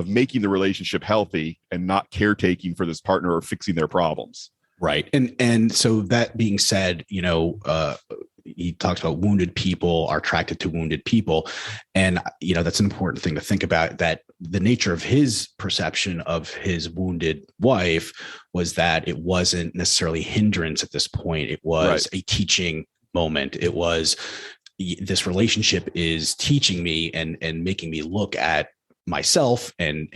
making the relationship healthy and not caretaking for this partner or fixing their problems. Right. And so that being said, he talks about wounded people are attracted to wounded people. And, that's an important thing to think about, that the nature of his perception of his wounded wife was that it wasn't necessarily hindrance at this point. It was right. A teaching moment. It was, this relationship is teaching me and making me look at myself, and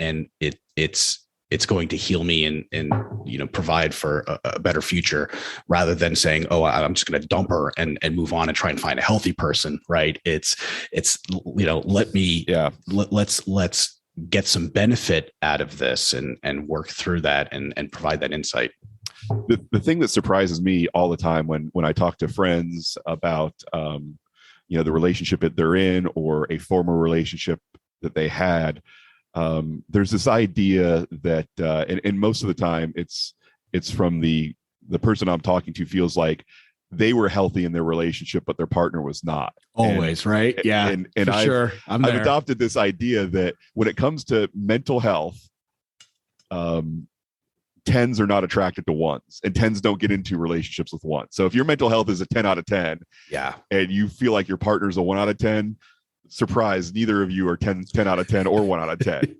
it's going to heal me and provide for a better future, rather than saying, oh, I'm just going to dump her and move on and try and find a healthy person. Right. It's let's get some benefit out of this and work through that and provide that insight. The thing that surprises me all the time when I talk to friends about, the relationship that they're in or a former relationship that they had, there's this idea that, and most of the time it's from the person I'm talking to feels like they were healthy in their relationship, but their partner was not. Always, right? Yeah. And I've adopted this idea that when it comes to mental health, 10s are not attracted to 1s, and 10s don't get into relationships with 1s. So if your mental health is a 10 out of 10, yeah, and you feel like your partner's a 1 out of 10, surprise, neither of you are 10 out of 10 or 1 out of 10.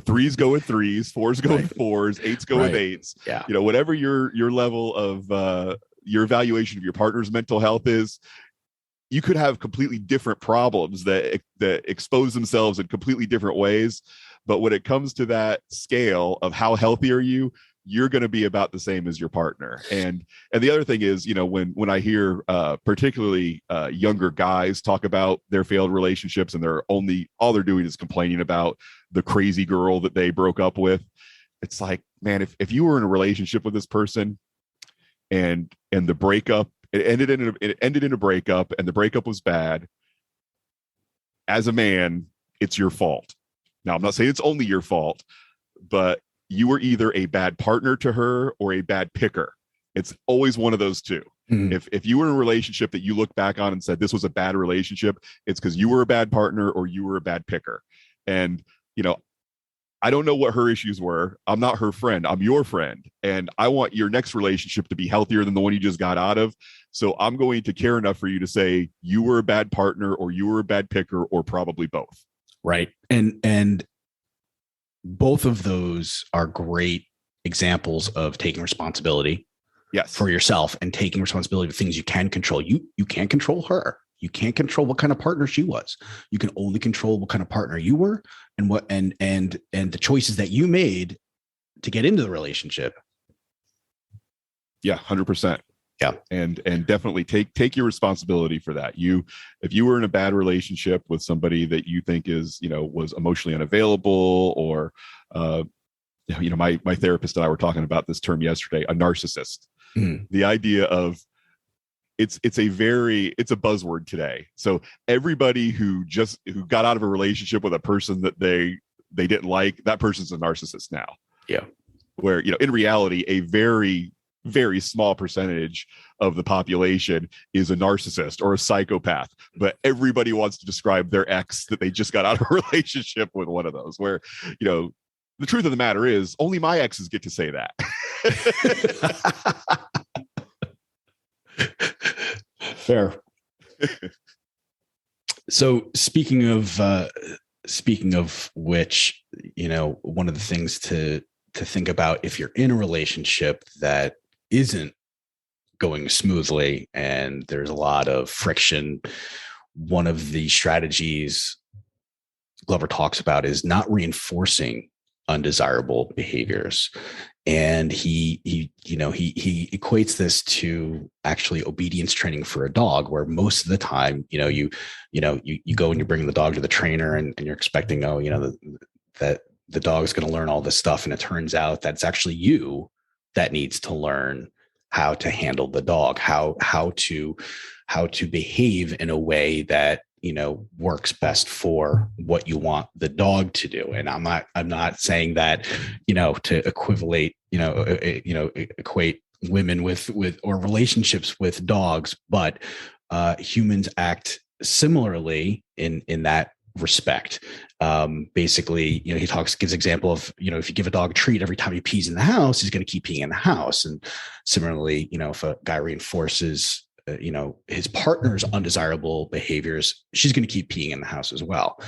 Threes go with threes, fours go with fours, eights go with eights. Yeah. Whatever your level of your evaluation of your partner's mental health is, you could have completely different problems that expose themselves in completely different ways. But when it comes to that scale of how healthy are you, you're going to be about the same as your partner. And the other thing is, when I hear particularly younger guys talk about their failed relationships, and all they're doing is complaining about the crazy girl that they broke up with. It's like, man, if you were in a relationship with this person and the breakup, it ended in a breakup, and the breakup was bad, as a man, it's your fault. Now, I'm not saying it's only your fault, but you were either a bad partner to her or a bad picker. It's always one of those two. Mm-hmm. If you were in a relationship that you look back on and said this was a bad relationship, it's because you were a bad partner or you were a bad picker. And, I don't know what her issues were. I'm not her friend. I'm your friend. And I want your next relationship to be healthier than the one you just got out of. So I'm going to care enough for you to say you were a bad partner or you were a bad picker or probably both. Right. And both of those are great examples of taking responsibility for yourself and taking responsibility for things you can control. You can't control her. You can't control what kind of partner she was. You can only control what kind of partner you were and what and the choices that you made to get into the relationship. Yeah, 100%. Yeah. And definitely take your responsibility for that. If you were in a bad relationship with somebody that you think is, was emotionally unavailable, or my therapist and I were talking about this term yesterday, a narcissist. Mm. The idea of it's a buzzword today. So everybody who got out of a relationship with a person that they didn't like, that person's a narcissist now. Yeah. Where, in reality, a very, very small percentage of the population is a narcissist or a psychopath, but everybody wants to describe their ex that they just got out of a relationship with one of those, where, the truth of the matter is only my exes get to say that. Fair. So speaking of which, one of the things to think about if you're in a relationship that isn't going smoothly and there's a lot of friction, one of the strategies Glover talks about is not reinforcing undesirable behaviors. And he equates this to actually obedience training for a dog, where most of the time, you go and you bring the dog to the trainer and you're expecting, that the dog's going to learn all this stuff. And it turns out that it's actually you that needs to learn how to handle the dog, how to behave in a way that, works best for what you want the dog to do. And I'm not saying that, to equate women with or relationships with dogs, but humans act similarly in that respect. Basically, he gives example of, if you give a dog a treat every time he pees in the house, he's going to keep peeing in the house. And similarly, if a guy reinforces his partner's undesirable behaviors, she's going to keep peeing in the house as well.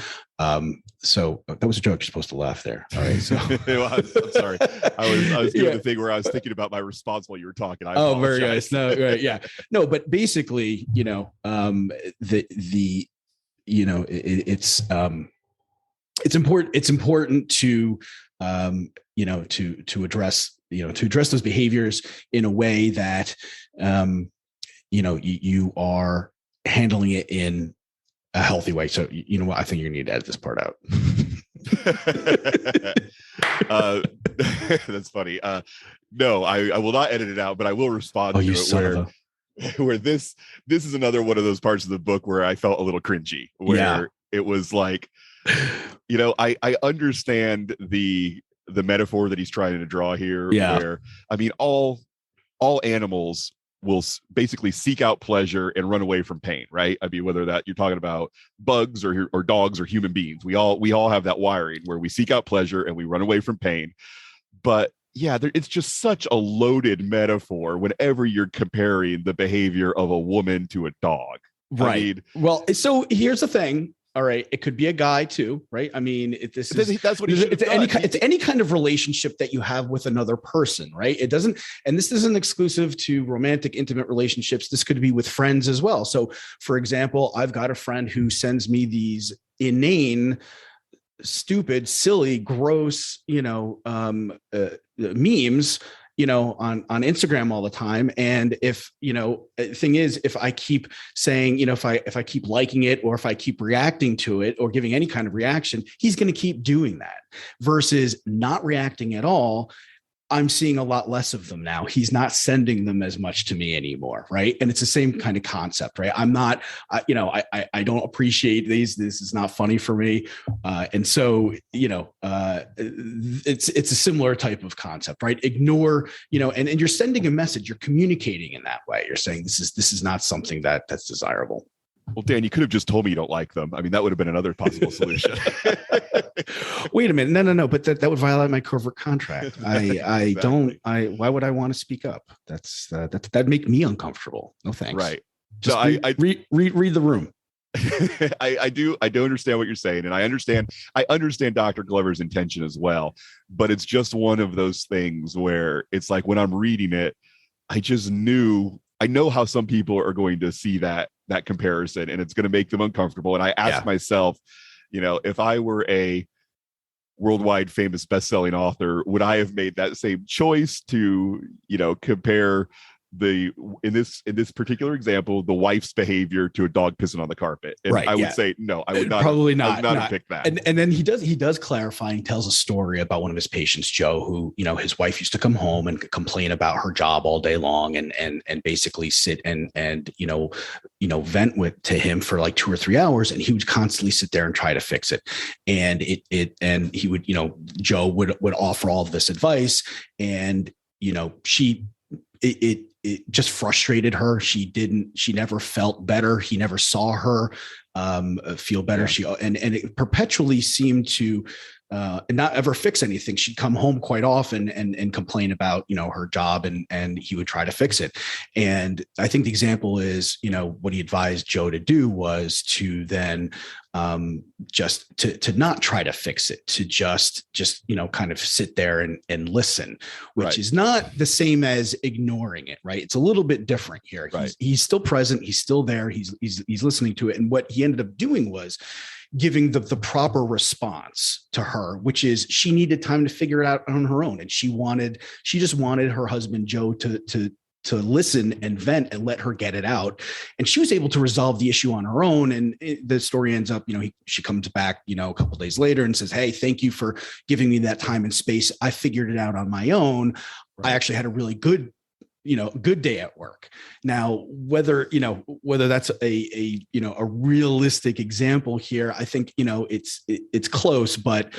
So that was a joke. You're supposed to laugh there. All right. So well, I'm sorry. I was doing the thing where I was thinking about my response while you were talking. Oh, very nice. No, right. Yeah. No, but basically, it's important to address those behaviors in a way that you are handling it in a healthy way. So you know what, I think you need to edit this part out. That's funny. No, I will not edit it out, but I will respond to it where this is another one of those parts of the book where I felt a little cringy, where it was like, I understand the metaphor that he's trying to draw here, where, I mean, all animals will basically seek out pleasure and run away from pain, right? I mean, whether that you're talking about bugs or dogs or human beings, we all have that wiring where we seek out pleasure and we run away from pain. But yeah, it's just such a loaded metaphor whenever you're comparing the behavior of a woman to a dog. Right. Well, so here's the thing. All right. It could be a guy too, right? I mean, That's what he should have done. It's any kind of relationship that you have with another person, right? It doesn't, and this isn't exclusive to romantic, intimate relationships. This could be with friends as well. So, for example, I've got a friend who sends me these inane, stupid, silly, gross, memes, on Instagram all the time. And if, the thing is, if I keep saying, if I keep liking it, or if I keep reacting to it or giving any kind of reaction, he's going to keep doing that versus not reacting at all. I'm seeing a lot less of them now. He's not sending them as much to me anymore. Right. And it's the same kind of concept, right? I'm not, I don't appreciate these. This is not funny for me. And so, it's a similar type of concept, right? Ignore, and you're sending a message, you're communicating in that way. You're saying this is not something that's desirable. Well, Dan, you could have just told me you don't like them. I mean, that would have been another possible solution. Wait a minute. No. But that would violate my covert contract. I don't. Why would I want to speak up? That'd make me uncomfortable. No thanks. Right. Just read the room. I do understand what you're saying, and I understand Dr. Glover's intention as well. But it's just one of those things where it's like when I'm reading it, I know how some people are going to see that comparison, and it's going to make them uncomfortable. And I ask myself, if I were a worldwide famous best-selling author, would I have made that same choice to, compare in this particular example, the wife's behavior to a dog pissing on the carpet? And I would say no, I would not. Probably not. I would not have picked that. And then he does clarify and tells a story about one of his patients, Joe, who his wife used to come home and complain about her job all day long, and basically sit and vent to him for like 2 or 3 hours, and he would constantly sit there and try to fix it. And he would Joe would offer all of this advice, and it just frustrated her. She never felt better. He never saw her feel better. Yeah. And it perpetually seemed to not ever fix anything. She'd come home quite often and complain about, her job, and he would try to fix it. And I think the example is, what he advised Joe to do was to then just to not try to fix it, to just kind of sit there and listen, which is not the same as ignoring it, right? It's a little bit different here. Right. He's still present. He's still there. He's listening to it. And what he ended up doing was giving the proper response to her, which is she needed time to figure it out on her own. And she just wanted her husband, Joe, to listen and vent and let her get it out. And she was able to resolve the issue on her own. And the story ends up, she comes back, a couple of days later and says, "Hey, thank you for giving me that time and space. I figured it out on my own. Right. I actually had a really good day at work." Now, whether that's a realistic example here, I think, it's close, but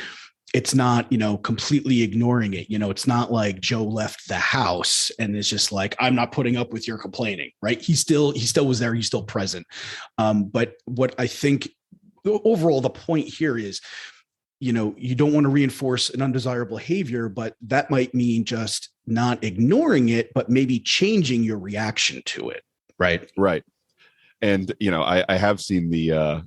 it's not, completely ignoring it. It's not like Joe left the house and it's just like, "I'm not putting up with your complaining," right? He still was there. He's still present. But what I think overall, the point here is, you don't want to reinforce an undesirable behavior, but that might mean just not ignoring it, but maybe changing your reaction to it. Right. Right. And, I have seen the,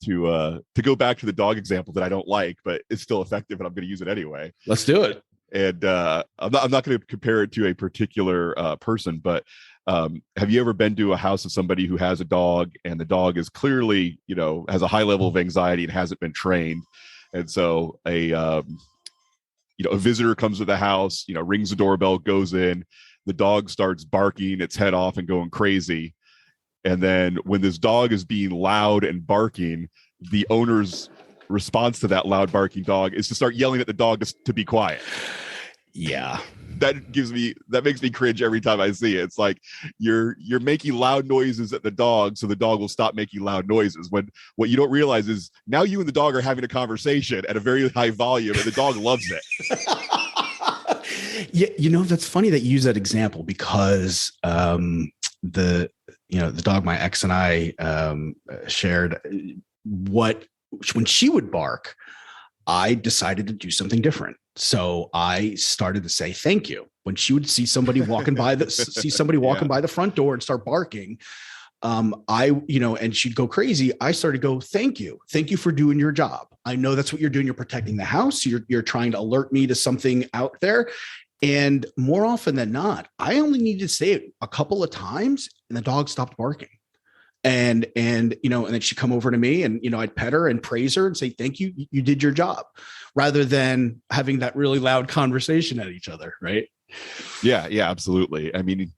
to go back to the dog example that I don't like, but it's still effective and I'm going to use it anyway. Let's do it. And I'm not going to compare it to a particular person, but have you ever been to a house of somebody who has a dog and the dog is clearly, has a high level of anxiety and hasn't been trained? And so a visitor comes to the house, rings the doorbell, goes in, the dog starts barking its head off and going crazy. And then when this dog is being loud and barking, the owner's response to that loud barking dog is to start yelling at the dog to be quiet. Yeah. That makes me cringe every time I see it. It's like you're making loud noises at the dog so the dog will stop making loud noises, when what you don't realize is now you and the dog are having a conversation at a very high volume and the dog loves it. Yeah, that's funny that you use that example, because the dog my ex and I shared, when she would bark, I decided to do something different. So I started to say thank you when she would see somebody walking by the front door and start barking. and she'd go crazy. I started to go, thank you for doing your job. I know that's what you're doing. You're protecting the house. You're trying to alert me to something out there. And more often than not, I only needed to say it a couple of times and the dog stopped barking. And then she'd come over to me and, I'd pet her and praise her and say, thank you. You did your job, rather than having that really loud conversation at each other. Right. Yeah, absolutely. I mean,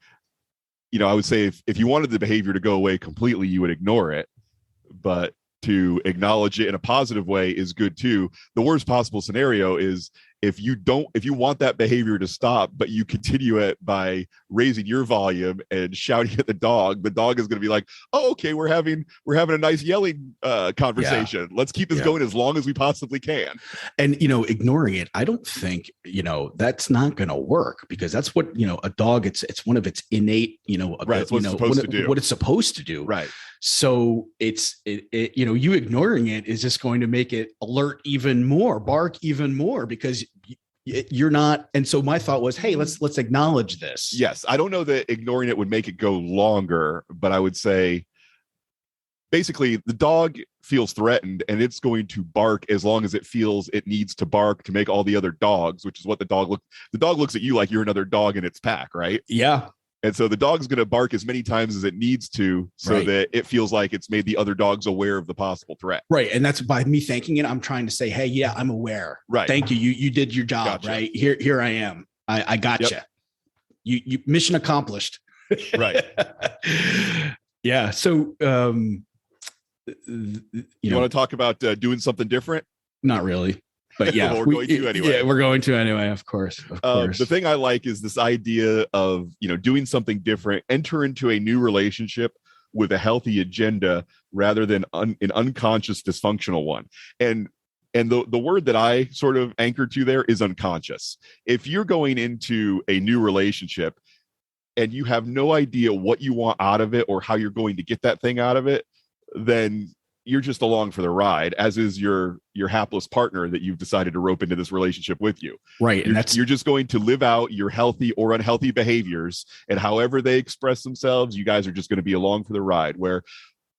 I would say if you wanted the behavior to go away completely, you would ignore it, but to acknowledge it in a positive way is good too. The worst possible scenario is if you want that behavior to stop, but you continue it by raising your volume and shouting at the dog is going to be like, oh, okay, we're having a nice yelling conversation. Let's keep this going as long as we possibly can. And, ignoring it, I don't think, that's not going to work, because that's what, a dog, it's one of its innate, right. It's what it's supposed to do. What it's supposed to do. Right. So you ignoring it is just going to make it alert even more, bark even more, because you're not. And so my thought was, hey, let's acknowledge this. Yes. I don't know that ignoring it would make it go longer, but I would say basically the dog feels threatened and it's going to bark as long as it feels it needs to bark to make all the other dogs, which is what the dog looks at you like you're another dog in its pack. Right. Yeah. And so the dog's going to bark as many times as it needs to, so that it feels like it's made the other dogs aware of the possible threat. Right. And that's by me thanking it. I'm trying to say, hey, yeah, I'm aware. Right. Thank you. You did your job. Gotcha. Right. Here I am. I gotcha. Yep. You mission accomplished. Right. Yeah. So, you want to talk about doing something different? Not really. But yeah, we're going to anyway. Yeah, we're going to anyway. Of course. The thing I like is this idea of, doing something different, enter into a new relationship with a healthy agenda rather than an unconscious dysfunctional one. And the word that I sort of anchored to there is unconscious. If you're going into a new relationship and you have no idea what you want out of it or how you're going to get that thing out of it, then you're just along for the ride, as is your hapless partner that you've decided to rope into this relationship with you. Right. And you're just going to live out your healthy or unhealthy behaviors, and however they express themselves, you guys are just going to be along for the ride. Where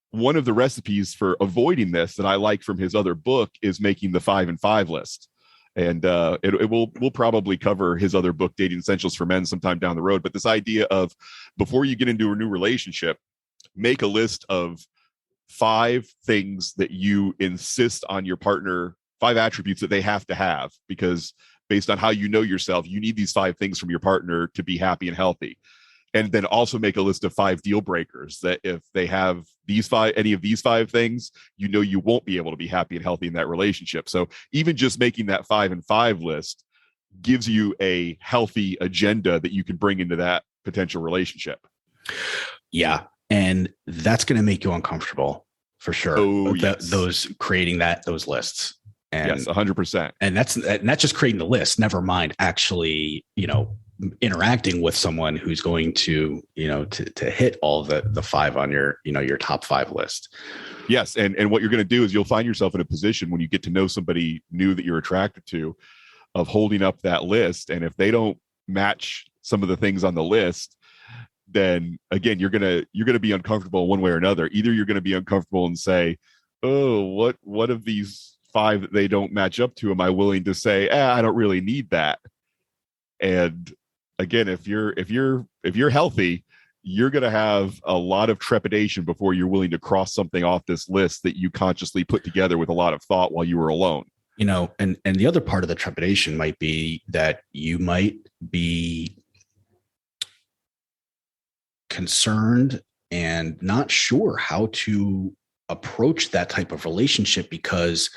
one of the recipes for avoiding this that I like from his other book is making the 5 and 5 list. And we'll probably cover his other book, Dating Essentials for Men, sometime down the road. But this idea of, before you get into a new relationship, make a list of 5 things that you insist on your partner, 5 attributes that they have to have, because based on how you know yourself, you need these 5 things from your partner to be happy and healthy. And then also make a list of 5 deal breakers that if they have any of these 5 things, you won't be able to be happy and healthy in that relationship. So even just making that 5 and 5 list gives you a healthy agenda that you can bring into that potential relationship. Yeah. And that's going to make you uncomfortable for sure. Oh, yes. Those lists. And yes, 100%. And that's just creating the list. Never mind actually, interacting with someone who's going to, to hit all the 5 on your top 5 list. Yes. And what you're going to do is you'll find yourself in a position when you get to know somebody new that you're attracted to, of holding up that list. And if they don't match some of the things on the list, then again, you're gonna be uncomfortable one way or another. Either you're gonna be uncomfortable and say, oh, what of these 5 that they don't match up to am I willing to say, I don't really need that. And again, if you're healthy, you're gonna have a lot of trepidation before you're willing to cross something off this list that you consciously put together with a lot of thought while you were alone. And the other part of the trepidation might be that you might be concerned and not sure how to approach that type of relationship, because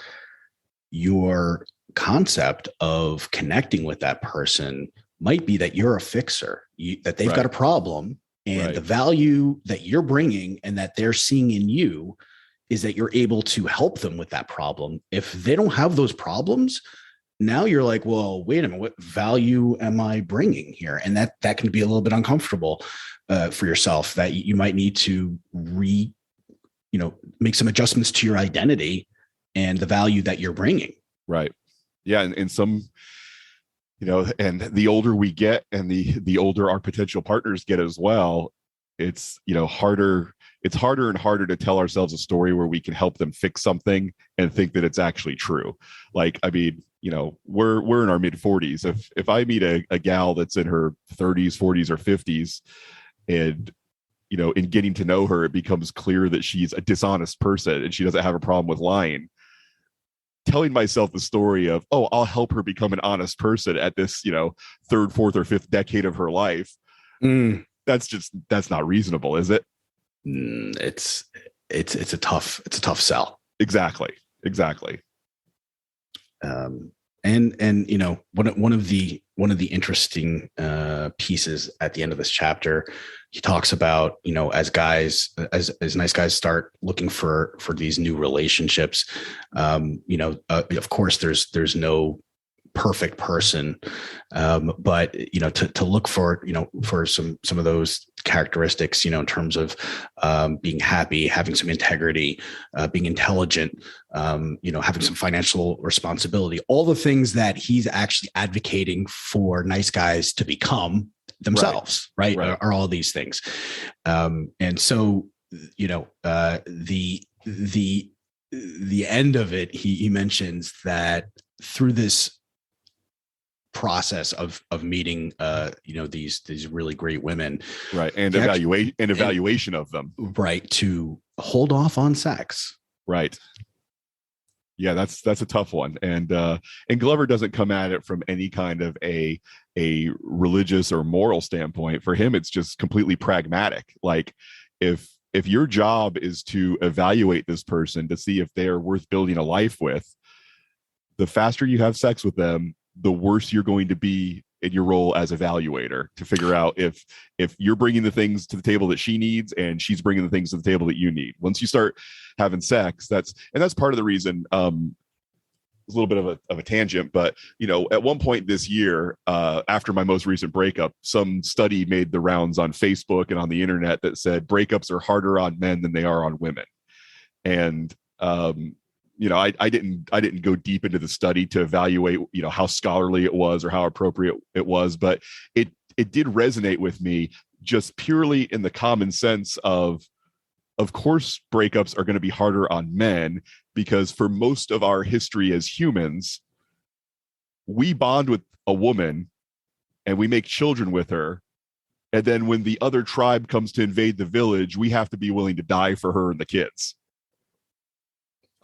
your concept of connecting with that person might be that you're a fixer, that they've got a problem, and the value that you're bringing and that they're seeing in you is that you're able to help them with that problem. If they don't have those problems, now you're like, well, wait a minute, what value am I bringing here? And that can be a little bit uncomfortable for yourself, that you might need to make some adjustments to your identity and the value that you're bringing. Right. Yeah. And some, and the older we get and the older our potential partners get as well, it's, harder it's harder and harder to tell ourselves a story where we can help them fix something and think that it's actually true. Like, I mean, we're in our mid 40s. If I meet a gal that's in her 30s, 40s, or 50s, and in getting to know her, it becomes clear that she's a dishonest person and she doesn't have a problem with lying. Telling myself the story of, oh, I'll help her become an honest person at this, third, fourth, or fifth decade of her life. That's not reasonable, is it? It's a tough sell. Exactly. And one of the interesting pieces at the end of this chapter, he talks about, as nice guys start looking for these new relationships, of course there's no perfect person, but to look for for some of those characteristics, in terms of being happy, having some integrity, being intelligent, having some financial responsibility, all the things that he's actually advocating for nice guys to become themselves, right? Are all these things. And so the end of it, he mentions that through this process of meeting these really great women, right, and evaluation of them, right, to hold off on sex, right. Yeah, that's a tough one, and Glover doesn't come at it from any kind of a religious or moral standpoint. For him, it's just completely pragmatic. Like, if your job is to evaluate this person to see if they're worth building a life with, the faster you have sex with them, the worse you're going to be in your role as evaluator, to figure out if you're bringing the things to the table that she needs and she's bringing the things to the table that you need. Once you start having sex, that's part of the reason. It's a little bit of a tangent, but at one point this year, after my most recent breakup, some study made the rounds on Facebook and on the internet that said breakups are harder on men than they are on women. And I didn't go deep into the study to evaluate, how scholarly it was or how appropriate it was, but it did resonate with me, just purely in the common sense of course, breakups are going to be harder on men, because for most of our history as humans, we bond with a woman and we make children with her. And then when the other tribe comes to invade the village, we have to be willing to die for her and the kids.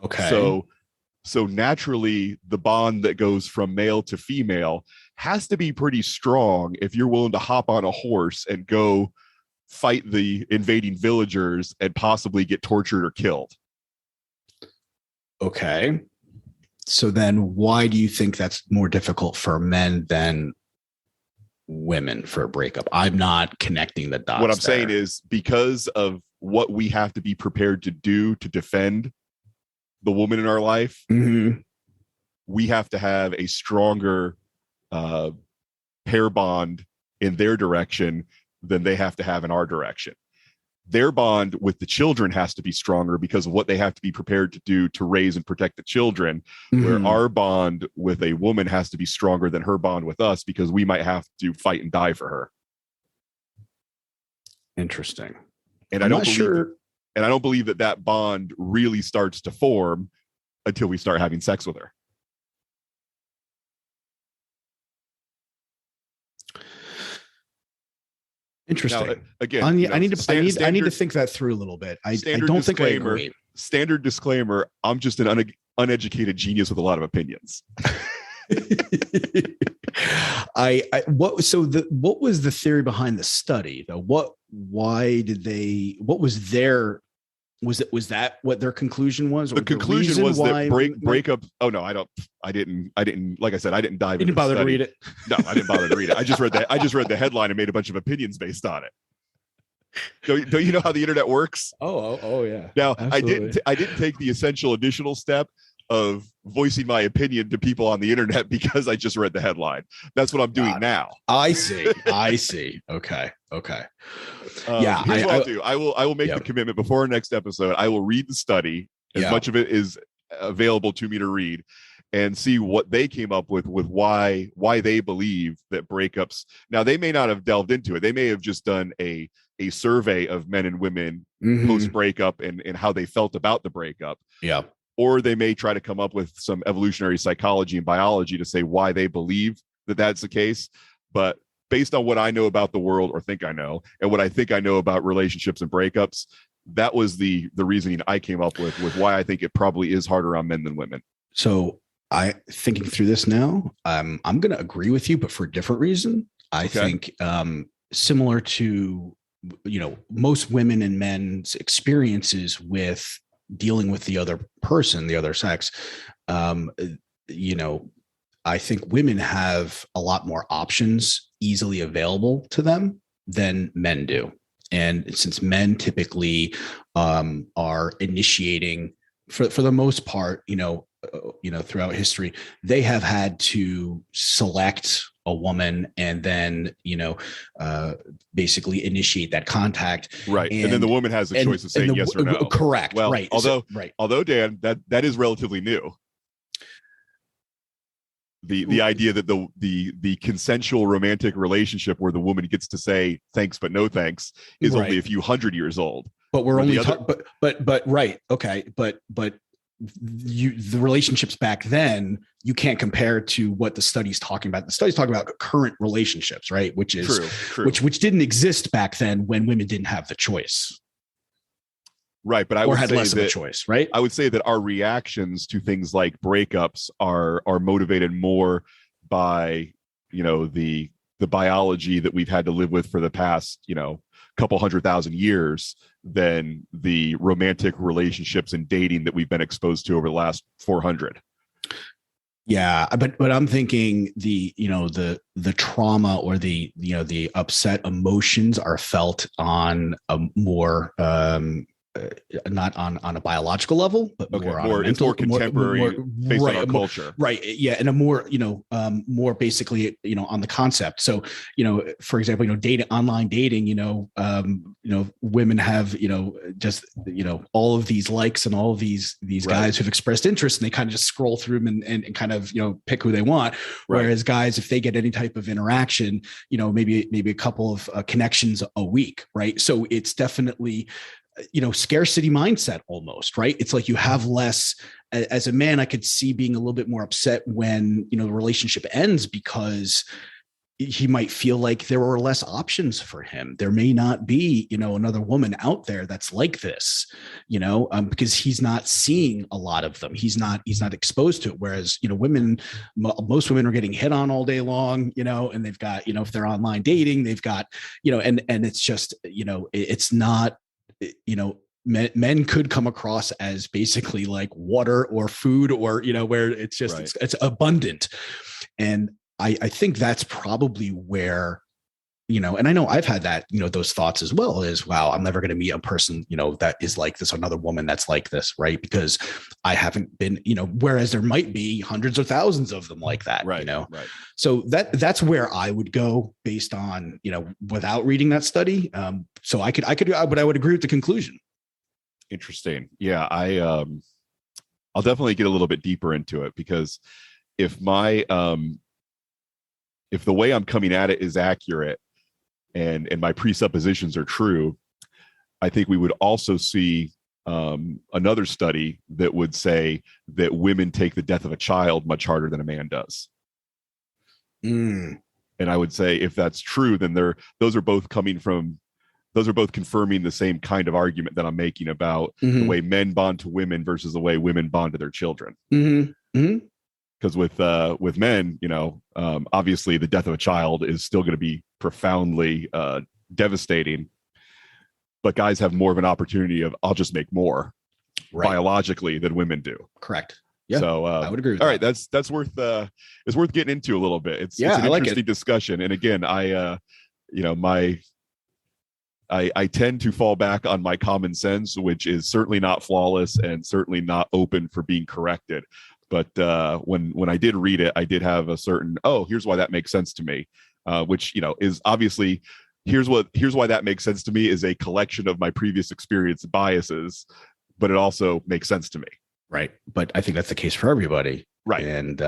Okay. So naturally, the bond that goes from male to female has to be pretty strong if you're willing to hop on a horse and go fight the invading villagers and possibly get tortured or killed. Okay. So then why do you think that's more difficult for men than women for a breakup? I'm not connecting the dots. What I'm saying is, because of what we have to be prepared to do to defend the woman in our life, we have to have a stronger pair bond in their direction than they have to have in our direction. Their bond with the children has to be stronger because of what they have to be prepared to do to raise and protect the children, where our bond with a woman has to be stronger than her bond with us, because we might have to fight and die for her. Interesting. And I don't believe that bond really starts to form until we start having sex with her. Interesting. Now, again, I need to think that through a little bit. I don't think I agree. Standard disclaimer: I'm just an uneducated genius with a lot of opinions. What was the theory behind the study though? Was that what their conclusion was? The conclusion was that breakup. Oh no, I didn't. Like I said, I didn't dive. You didn't bother to read it. No, I didn't bother to read it. I just read the headline and made a bunch of opinions based on it. Don't you know how the internet works? Oh yeah. Now, absolutely. I didn't take the essential additional step of voicing my opinion to people on the internet because I just read the headline. That's what I'm doing now. I see. Okay. Yeah. Here's what I'll do. I will make the commitment before our next episode. I will read the study. As much of it is available to me to read. and see what they came up with why they believe that breakups. Now, they may not have delved into it. They may have just done a survey of men and women post breakup and how they felt about the breakup. Yeah. Or they may try to come up with some evolutionary psychology and biology to say why they believe that that's the case. But based on what I know about the world, or think I know, and what I think I know about relationships and breakups, that was the reasoning I came up with why I think it probably is harder on men than women. So thinking through this now, I'm going to agree with you, but for a different reason. I think similar to, most women and men's experiences with dealing with the other person, the other sex, I think women have a lot more options easily available to them than men do. And since men typically are initiating for the most part, throughout history, they have had to select a woman and then, basically initiate that contact. Right. And then the woman has the choice of saying yes or no. Correct. Well, right. Although Dan, that is relatively new. The idea that the consensual romantic relationship where the woman gets to say thanks but no thanks is only a few hundred years old. But we're only but right. Okay. But the relationships back then, you can't compare to what the study's talking about. The study's talking about current relationships, right? Which is true. Which didn't exist back then when women didn't have the choice. Right, but I or would had say less that, of a choice, right? I would say that our reactions to things like breakups are motivated more by, the biology that we've had to live with for the past, couple 100,000 years than the romantic relationships and dating that we've been exposed to over the last 400. Yeah, but I'm thinking the trauma or the upset emotions are felt on a more not on a biological level, but more on a mental, it's more contemporary, based on our culture, right? Yeah, and a more more basically on the concept. So for example, online dating, women have just all of these likes and all of these guys who've expressed interest, and they kind of just scroll through them and kind of pick who they want. Right. Whereas guys, if they get any type of interaction, maybe a couple of connections a week, right? So it's definitely scarcity mindset almost, right? It's like you have less. As a man, I could see being a little bit more upset when the relationship ends, because he might feel like there are less options for him. There may not be another woman out there that's like this, because he's not seeing a lot of them. He's not exposed to it. Whereas women, most women are getting hit on all day long, and they've got if they're online dating, they've got and it's just it's not. Men could come across as basically like water or food, or where it's just right. it's abundant. And I think that's probably where and I know I've had that those thoughts as well, is, wow, I'm never going to meet a person that is like this, another woman that's like this, right? Because I haven't been whereas there might be hundreds or thousands of them like that, right. So that's where I would go based on without reading that study. So I could but I would agree with the conclusion. Interesting. Yeah, I'll definitely get a little bit deeper into it, because if the way I'm coming at it is accurate and my presuppositions are true, I think we would also see another study that would say that women take the death of a child much harder than a man does. And I would say, if that's true, then those are both confirming the same kind of argument that I'm making about the way men bond to women versus the way women bond to their children. Because with men, obviously the death of a child is still going to be profoundly devastating, but guys have more of an opportunity of, I'll just make more biologically than women do. Correct. Yeah. So I would agree with all that. Right. That's worth it's worth getting into a little bit. It's an interesting discussion. And again, I tend to fall back on my common sense, which is certainly not flawless and certainly not open for being corrected. But when I did read it, I did have a certain, here's why that makes sense to me, which is obviously here's why that makes sense to me is a collection of my previous experience biases, but it also makes sense to me. Right. But I think that's the case for everybody. Right. And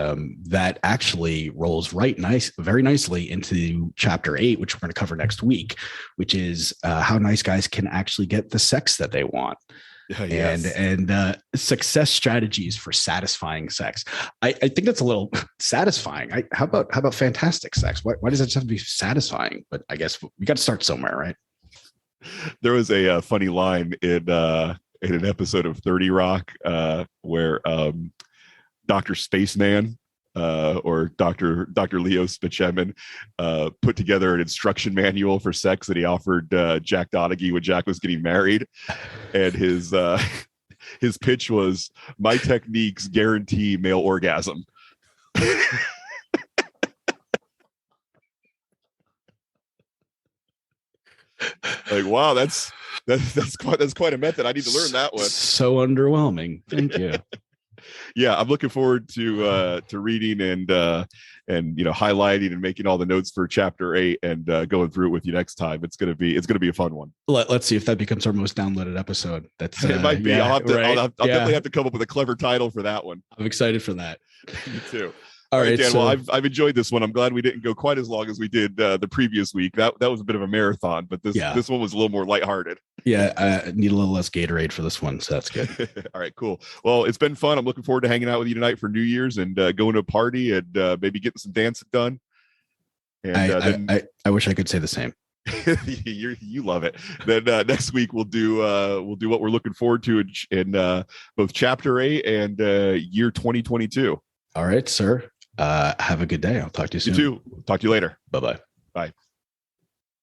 that actually rolls very nicely into chapter 8, which we're going to cover next week, which is how nice guys can actually get the sex that they want. Yes. And success strategies for satisfying sex. I think that's a little satisfying. How about fantastic sex? Why does it have to be satisfying? But I guess we got to start somewhere, right? There was a funny line in an episode of 30 Rock where Dr. Spaceman or Dr. Leo Spaceman put together an instruction manual for sex that he offered Jack Donaghy when Jack was getting married, and his pitch was, "My techniques guarantee male orgasm." Like, wow, that's quite a method. I need to learn that one. So underwhelming. Thank you. Yeah, I'm looking forward to reading and highlighting and making all the notes for chapter 8 and going through it with you next time. It's gonna be a fun one. Let's see if that becomes our most downloaded episode. That's it might be. Yeah, I'll definitely have to come up with a clever title for that one. I'm excited for that. Me too. All right, Dan. Well, I've enjoyed this one. I'm glad we didn't go quite as long as we did the previous week. That was a bit of a marathon, but this one was a little more lighthearted. Yeah, I need a little less Gatorade for this one, so that's good. All right, cool. Well, it's been fun. I'm looking forward to hanging out with you tonight for New Year's and going to a party and maybe getting some dancing done. And I wish I could say the same. You love it. Then next week we'll do what we're looking forward to in both chapter 8 and year 2022. All right, sir. Have a good day. I'll talk to you soon. You too. Talk to you later. Bye-bye. Bye.